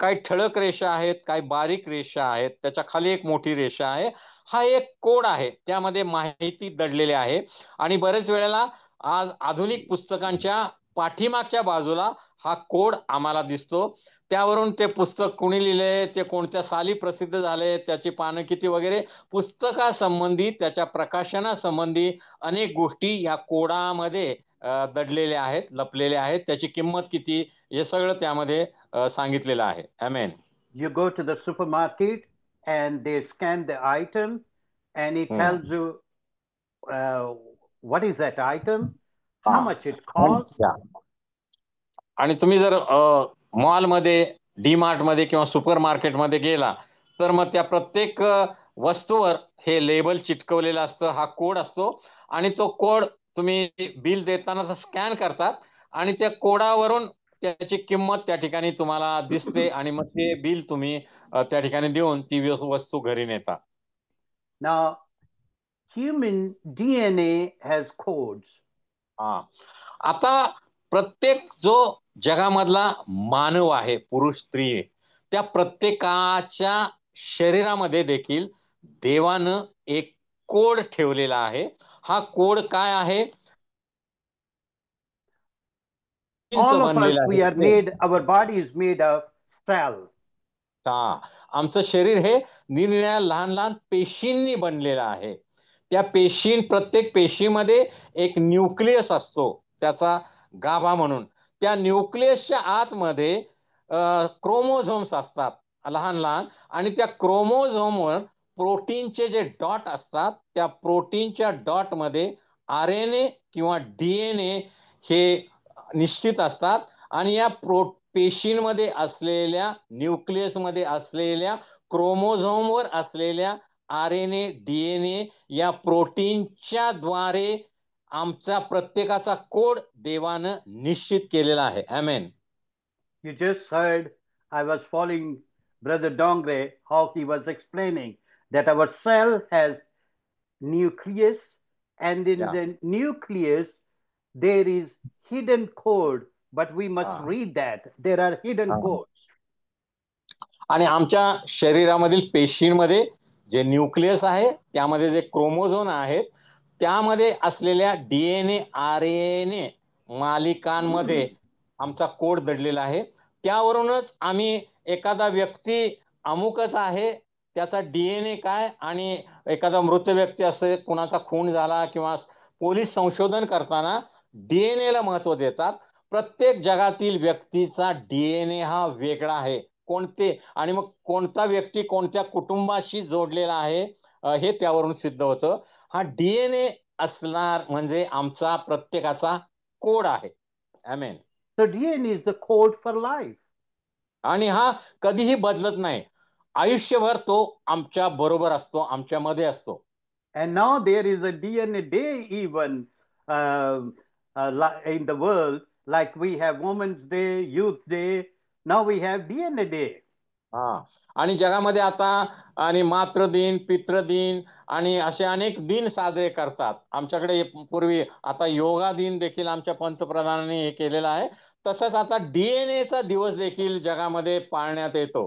S2: काही ठळक रेषा आहेत, काही बारीक रेषा आहेत, त्याच्या खाली एक मोठी रेषा आहे. हा एक कोड आहे, त्यामध्ये माहिती दडलेली आहे आणि बरेच वेळेला आज आधुनिक पुस्तकांच्या पाठीमागच्या बाजूला हा कोड आम्हाला दिसतो. त्यावरून ते पुस्तक कुणी लिहिले, ते कोणत्या साली प्रसिद्ध झाले, त्याची पानं किती वगैरे, पुस्तकासंबंधी त्याच्या प्रकाशनासंबंधी अनेक गोष्टी या कोडामध्ये दडलेल्या आहेत, लपलेल्या आहेत. त्याची किंमत किती हे सगळं त्यामध्ये सांगितलेलं आहे. आमेन.
S1: You go to the supermarket and they scan the item and it tells you what is that item, how much it costs.
S2: आणि तुम्ही जर मॉलमध्ये, डी मार्टमध्ये किंवा सुपर मार्केटमध्ये गेला तर मग त्या प्रत्येक वस्तूवर हे लेबल चिटकवलेलं असतं, हा कोड असतो आणि तो कोड तुम्ही बिल देताना स्कॅन करतात आणि त्या कोडावरून त्याची किंमत त्या ठिकाणी तुम्हाला दिसते आणि मग ते बिल तुम्ही त्या ठिकाणी देऊन ती वस्तू घरी नेता.
S1: Now, human DNA has codes.
S2: हा, आता प्रत्येक जो जगामधला मानव आहे, पुरुष स्त्री आहे, त्या प्रत्येकाच्या शरीरामध्ये देखील देवानं एक कोड ठेवलेला आहे. हा कोड काय आहे?
S1: All of us,
S2: बनलेला
S1: we are
S2: आहे.
S1: made, our body is made of cell.
S2: हा, आमचं शरीर हे निरनिराळ्या लहान लहान पेशींनी बनलेलं आहे. त्या प्रत्येक पेशीमध्ये एक न्यूक्लियस असतो, त्याचा गाभा म्हणून. त्या न्यूक्लियसच्या आतमध्ये क्रोमोझोम्स असतात लहान लहान, आणि त्या क्रोमोझोमवर प्रोटीनचे जे डॉट असतात, त्या प्रोटीनच्या डॉटमध्ये RNA किंवा DNA हे निश्चित असतात. आणि या पेशींमध्ये असलेल्या, न्यूक्लियसमध्ये असलेल्या, क्रोमोझोमवर असलेल्या RNA DNA या प्रोटीनच्या द्वारे आमचा प्रत्येकाचा कोड देवानं निश्चित केलेला आहे. आमेन.
S1: You just heard, I was following Brother Dongre, how he was explaining that our cell has nucleus, and in
S2: Yeah.
S1: the nucleus there is hidden code, but we must read that. There are hidden codes.
S2: आणि आमच्या शरीरामधील पेशींमध्ये जे nucleus आहे, त्यामध्ये जे chromosome आहेत, त्यामध्ये असलेल्या DNA RNA मालिकांमध्ये आमचा कोड दडलेला आहे. त्यावरूनच आम्ही एखादा व्यक्ती अमुकच आहे, त्याचा DNA काय, आणि एखादा मृत व्यक्ती असे, कुणाचा खून झाला किंवा पोलीस संशोधन करताना DNA ला महत्व देतात. प्रत्येक जगातील व्यक्तीचा DNA हा वेगळा आहे. कोणते आणि मग कोणता व्यक्ती कोणत्या कुटुंबाशी जोडलेला आहे हे त्यावरून सिद्ध होतं. हा DNA असणार म्हणजे आमचा प्रत्येकाचा कोड आहे. आमेन.
S1: So DNA is the code for life.
S2: आणि हा कधीही बदलत नाही. आयुष्यभर तो आमच्या बरोबर असतो, आमच्या मध्ये असतो.
S1: And now there is a DNA day even in the world, like we have Women's Day, Youth Day. Now we have DNA Day.
S2: हा, आणि जगामध्ये आता आणि मातृदिन, पितृदिन आणि असे अनेक दिन साजरे करतात. आमच्याकडे पूर्वी आता योगा दिन देखील आमच्या पंतप्रधानांनी हे केलेला आहे. तसंच आता DNA चा दिवस देखील जगामध्ये पाळण्यात येतो.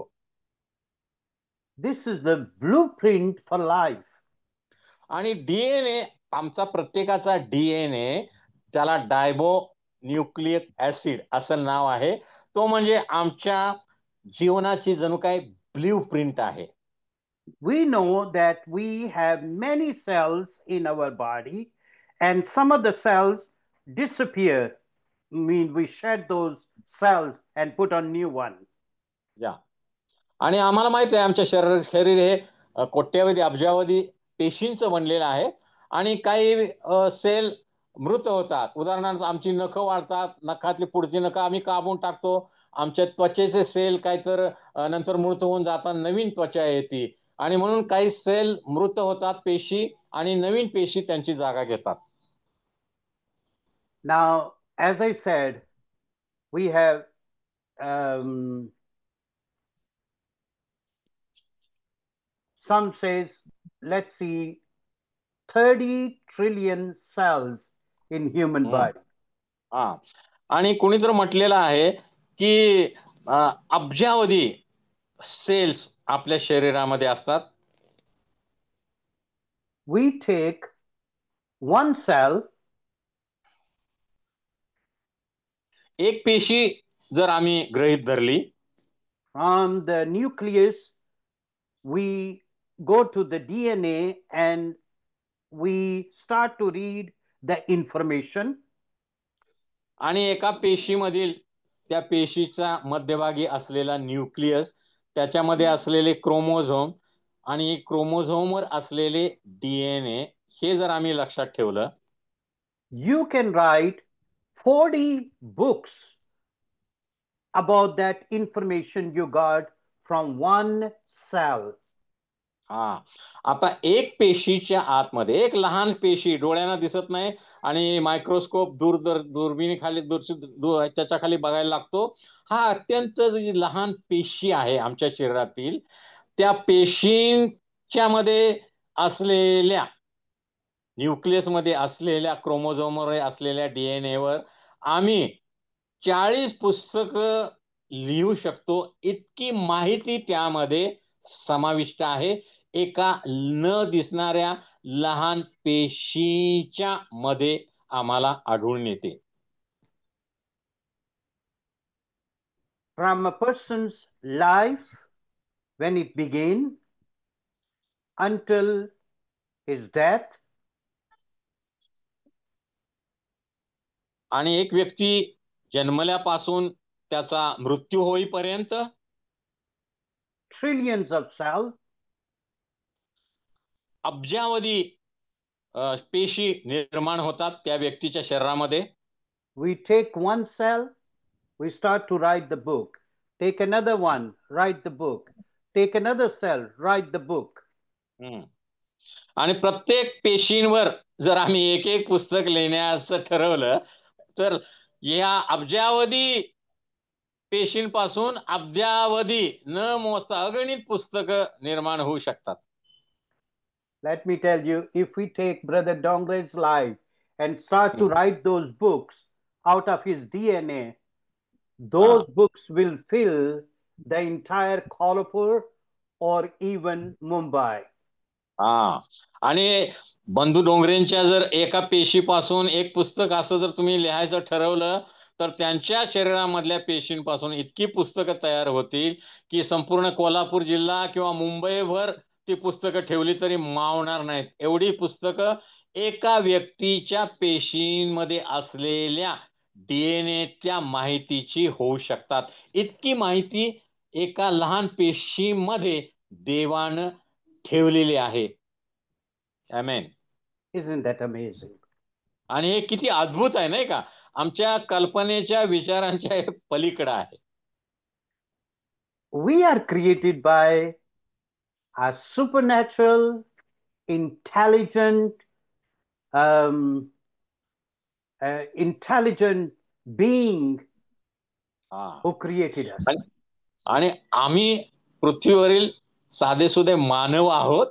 S1: This is the blueprint for life.
S2: आणि DNA, आमचा प्रत्येकाचा DNA, त्याला डायबो न्यूक्लिक ऍसिड असं नाव आहे. तो म्हणजे आमच्या जीवनाची जणू काय ब्ल्यू प्रिंट आहे.
S1: We know that we have many cells in our body, and some of the cells disappear. I mean, we shed those cells and put on new ones.
S2: या, आणि आम्हाला माहित आहे आमच्या शरीर हे कोट्यावधी अब्जावधी पेशींचं बनलेलं आहे. आणि काही सेल मृत होतात. उदाहरणार्थ आमची नखं वाढतात, नखातली पुढची नखं आम्ही कापून टाकतो. आमच्या त्वचेचे सेल काही तर नंतर मृत होऊन जातात, नवीन त्वचा येते. आणि म्हणून काही सेल मृत होतात, पेशी, आणि नवीन पेशी त्यांची जागा घेतात.
S1: Now, as I said, we have some says, let's see, 30 trillion cells in human body.
S2: हा, आणि कुणी तर म्हटलेलं आहे की अब्जावधी सेल्स आपल्या शरीरामध्ये असतात.
S1: We take one cell,
S2: एक पेशी जर आम्ही गृहीत धरली,
S1: from the nucleus, we go to the DNA and we start to read the information.
S2: आणि एका पेशीमधील त्या पेशीच्या मध्यभागी असलेला न्यूक्लियस, त्याच्यामध्ये असलेले क्रोमोझोम आणि क्रोमोझोमवर असलेले DNA, हे जर आम्ही लक्षात ठेवलं,
S1: you can write 40 books about that information you got from one cell.
S2: हा, आता एक पेशीच्या आतमध्ये एक लहान पेशी डोळ्यांना दिसत नाही आणि मायक्रोस्कोप दुर्बिणीखाली त्याच्या खाली बघायला लागतो. हा अत्यंत जी लहान पेशी आहे आमच्या शरीरातील, त्या पेशींच्या मध्ये असलेल्या न्यूक्लियस मध्ये असलेल्या क्रोमोझोमवर असलेल्या डीएनए वर आम्ही 40 पुस्तकं लिहू शकतो, इतकी माहिती त्यामध्ये समाविष्ट आहे एका न दिसणाऱ्या लहान पेशीच्या मध्ये आम्हाला आढळून येते.
S1: From a person's life when it began until his death,
S2: आणि एक व्यक्ती जन्मल्यापासून त्याचा मृत्यू होईपर्यंत
S1: trillions of cells,
S2: अब्जावधी पेशी निर्माण होतात त्या व्यक्तीच्या शरीरामध्ये.
S1: we take one cell, we start to write the book. Take another one, write the book. Take another cell, write the book.
S2: आणि प्रत्येक पेशींवर जर आम्ही एक एक पुस्तक लिहिण्याचं ठरवलं तर या अब्जावधी पेशींपासून अब्जावधी न मोजता अगणित पुस्तकं निर्माण होऊ शकतात.
S1: Let me tell you, if we take Brother Dongre's life and start to write those books out of his DNA, those books will fill the entire Kolhapur or even Mumbai.
S2: हा, आणि बंधू डोंगरेंच्या जर एका पेशीपासून एक पुस्तक असं जर तुम्ही लिहायचं ठरवलं तर त्यांच्या शरीरामधल्या पेशींपासून इतकी पुस्तकं तयार होतील की संपूर्ण कोल्हापूर जिल्हा किंवा मुंबईभर ती पुस्तकं ठेवली तरी मावणार नाहीत. एवढी पुस्तकं एका व्यक्तीच्या पेशींमध्ये असलेल्या डीएनएच्या माहितीची होऊ शकतात. इतकी माहिती एका लहान पेशीमध्ये देवानं ठेवलेली आहे. आमेन.
S1: Isn't that amazing?
S2: आणि हे किती अद्भुत आहे नाही का, आमच्या कल्पनेच्या विचारांच्या पलीकडे आहे.
S1: We are created by a supernatural, intelligent, um, intelligent being who created us.
S2: आणि आम्ही पृथ्वीवरील साधेसुधे मानव आहोत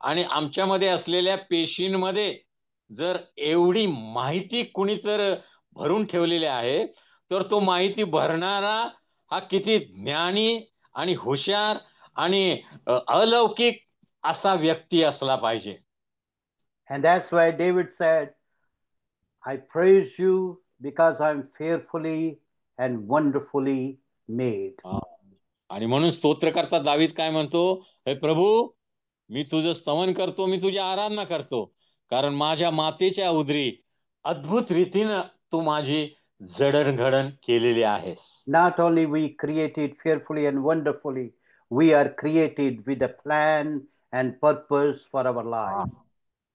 S2: आणि आमच्यामध्ये असलेल्या पेशींमध्ये जर एवढी माहिती कुणी तर भरून ठेवलेली आहे तर तो माहिती भरणारा हा किती ज्ञानी आणि हुशार आणि अलौकिक असा व्यक्ती असला पाहिजे.
S1: And that's why David said, I praise you because I'm fearfully and wonderfully made.
S2: आणि म्हणून स्तोत्रकर्ता दावीद काय म्हणतो, हे प्रभू मी तुझं स्तवन करतो, मी तुझी आराधना करतो, कारण माझ्या मातेच्या उदरी अद्भुत रीतीनं तू माझी जडणघडण केलेली आहेस.
S1: Not only we created fearfully and wonderfully, we are created with a plan and purpose for our life.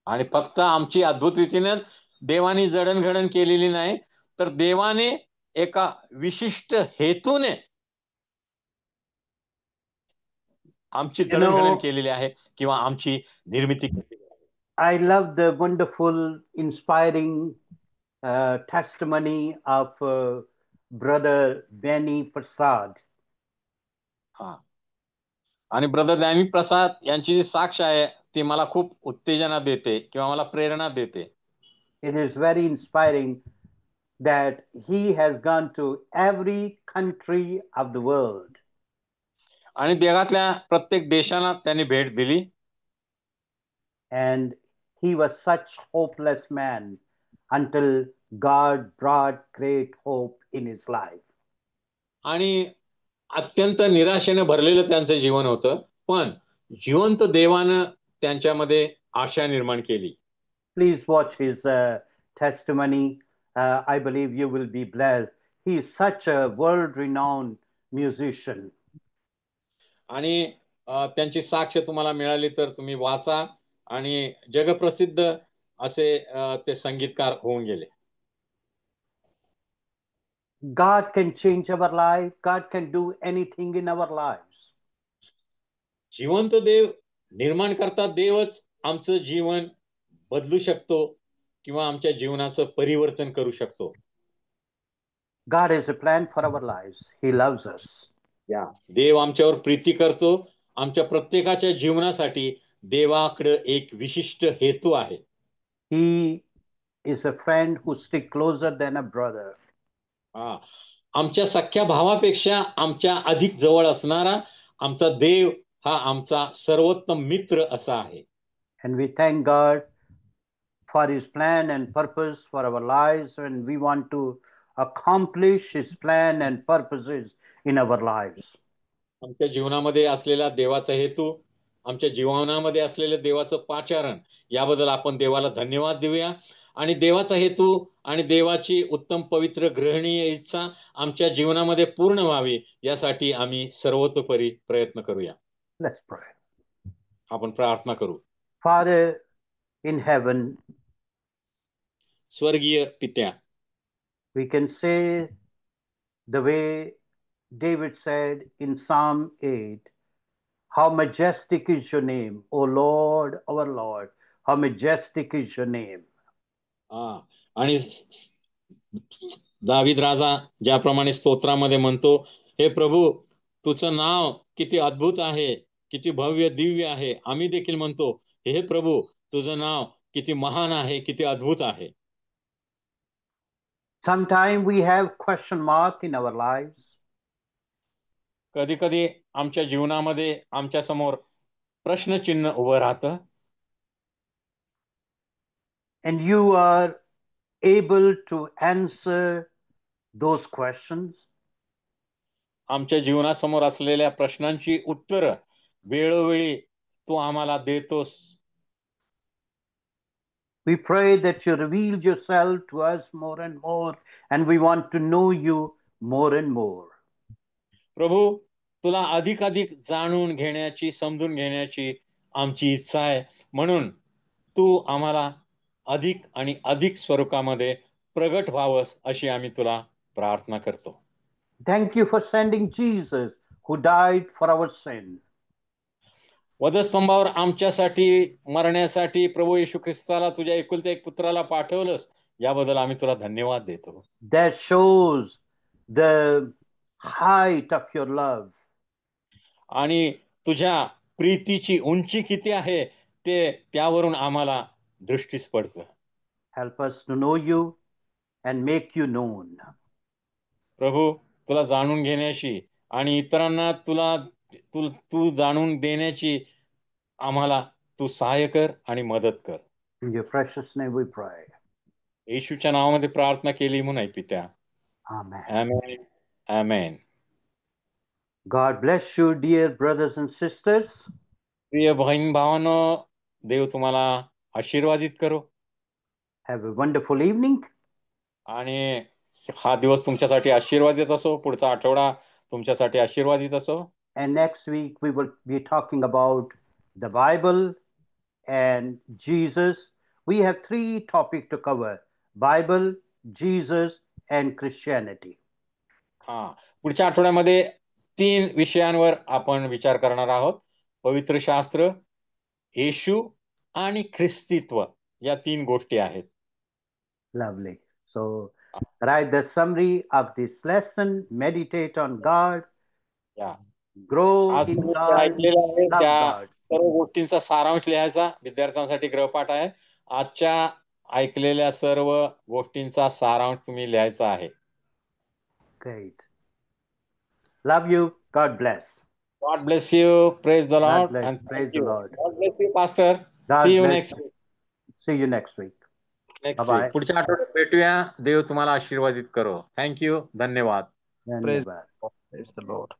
S2: आणि फक्त आमची अद्भुत रीतीने देवाने जडणघडण केलेली नाही, तर देवाने एका विशिष्ट हेतूने आमची जडणघडण केलेली आहे किंवा आमची निर्मिती केलेली आहे.
S1: I love the wonderful, inspiring testimony of Brother Benny Prasad.
S2: आणि ब्रदर डॅनी प्रसाद यांची जी साक्ष आहे ती मला खूप उत्तेजना देते किंवा मला प्रेरणा देते.
S1: It is very inspiring that he has gone to every country of the world.
S2: आणि जगातल्या प्रत्येक देशाला त्यांनी भेट दिली.
S1: And he was such hopeless man until God brought great hope in his life.
S2: आणि अत्यंत निराशेने भरलेलं त्यांचं जीवन होतं, पण जिवंत देवानं त्यांच्यामध्ये आशा निर्माण केली.
S1: Please watch his testimony. I believe you will be blessed. He is such a world-renowned musician.
S2: आणि त्यांची साक्ष तुम्हाला मिळाली तर तुम्ही वाचा, आणि जगप्रसिद्ध असे ते संगीतकार होऊन गेले.
S1: God can change our life. God can do anything in our lives.
S2: जिवंत देव निर्माणकर्ता देवच आमचं जीवन बदलू शकतो किंवा आमच्या जीवनाचं परिवर्तन करू शकतो.
S1: God has a plan for our lives. He loves us.
S2: देव आमच्यावर प्रीती करतो. आमच्या प्रत्येकाच्या जीवनासाठी देवाकडे एक विशिष्ट हेतू आहे.
S1: He is a friend who sticks closer than a brother.
S2: आमच्या सख्या भावापेक्षा आमच्या अधिक जवळ असणारा आमचा देव हा आमचा सर्वोत्तम मित्र असा आहे.
S1: And we thank God for his plan and purpose for our lives, and we want to accomplish his plan and purposes in our lives.
S2: आमच्या जीवनामध्ये असलेला देवाचा हेतू, आमच्या जीवनामध्ये असलेले देवाचं पाचारण याबद्दल आपण देवाला धन्यवाद देऊया. आणि देवाचा हेतू आणि देवाची उत्तम पवित्र ग्रहणीय इच्छा आमच्या जीवनामध्ये पूर्ण व्हावी यासाठी आम्ही सर्वतोपरी प्रयत्न करूया.
S1: Let's pray.
S2: आपण प्रार्थना करू.
S1: Father in heaven,
S2: स्वर्गीय पित्या,
S1: we can say the way David said in Psalm 8, how majestic is your name, O Lord, our Lord, how majestic is your name.
S2: आणि दावीद राजा ज्याप्रमाणे स्तोत्रामध्ये म्हणतो, हे प्रभू तुझं नाव किती अद्भुत आहे, किती भव्य दिव्य आहे. आम्ही देखील म्हणतो, हे प्रभू तुझं नाव किती महान आहे, किती अद्भुत आहे.
S1: Sometimes we have question mark in our lives.
S2: कधी कधी आमच्या जीवनामध्ये आमच्या समोर प्रश्नचिन्ह उभं राहतं.
S1: And you are able to answer those questions.
S2: आमच्या जीवनासमोर असलेल्या प्रश्नांची उत्तरं वेळोवेळी तू आम्हाला देतोस.
S1: We pray that you reveal yourself to us more and more, and we want to know you more and more.
S2: प्रभू तुला अधिक अधिक जाणून घेण्याची, समजून घेण्याची आमची इच्छा आहे. म्हणून तू आम्हाला अधिक आणि अधिक स्वरूपामध्ये प्रगट व्हावस अशी आम्ही तुला प्रार्थना करतो.
S1: Thank you for sending Jesus who died for our sin.
S2: वधस्तंभावर आमच्यासाठी मरण्यासाठी प्रभू येशू ख्रिस्ताला, तुझ्या एकुलत्या एक पुत्राला पाठवलंस, याबद्दल आम्ही तुला धन्यवाद देतो.
S1: That shows the height of your love.
S2: आणि तुझ्या प्रीतीची उंची किती आहे ते त्यावरून आम्हाला दृष्टीस पडतं.
S1: Help us to know you and make you known.
S2: प्रभू तुला जाणून घेण्याची आणि इतरांना तू जाणून देण्याची आम्हाला तू सहाय्य कर आणि मदत कर.
S1: In your precious name we pray.
S2: येशूच्या नावामध्ये प्रार्थना केली म्हणून पित्या.
S1: Amen.
S2: Amen. Amen.
S1: God bless you, dear brothers and sisters.
S2: प्रिय बहीण भावांनो, देव तुम्हाला आशीर्वादित करो.
S1: Have a wonderful evening.
S2: आणि हा दिवस तुमच्यासाठी आशीर्वादित असो, पुढचा आठवडा तुमच्यासाठी आशीर्वादित असो.
S1: And next week we will be talking about the Bible and Jesus. We have 3 topics to cover: Bible, Jesus, and Christianity.
S2: पुढच्या आठवड्यामध्ये 3 विषयांवर आपण विचार करणार आहोत: पवित्र शास्त्र, येशू आणि ख्रिस्तीत्व. या 3 गोष्टी आहेत.
S1: Lovely. So write the summary of this lesson, meditate on God, grow
S2: आज
S1: in
S2: तुम्ही
S1: God,
S2: ऐकलेलं आहे
S1: love
S2: त्या
S1: God.
S2: सर्व गोष्टींचा सारांश लिहायचा. विद्यार्थ्यांसाठी गृहपाठ आहे. आजच्या ऐकलेल्या सर्व गोष्टींचा सारांश तुम्ही लिहायचा आहे.
S1: Great. Love you. God bless.
S2: God bless you. Praise the Lord. And
S1: praise the Lord.
S2: God bless you, Pastor.
S1: God
S2: See you
S1: bless
S2: next week.
S1: See you next week.
S2: Next
S1: Bye-bye.
S2: week. पुढच्या आठवड्यात भेटूया. देव तुम्हाला आशीर्वादित करो. Thank you. धन्यवाद.
S1: धन्यवाद.
S3: Praise the Lord.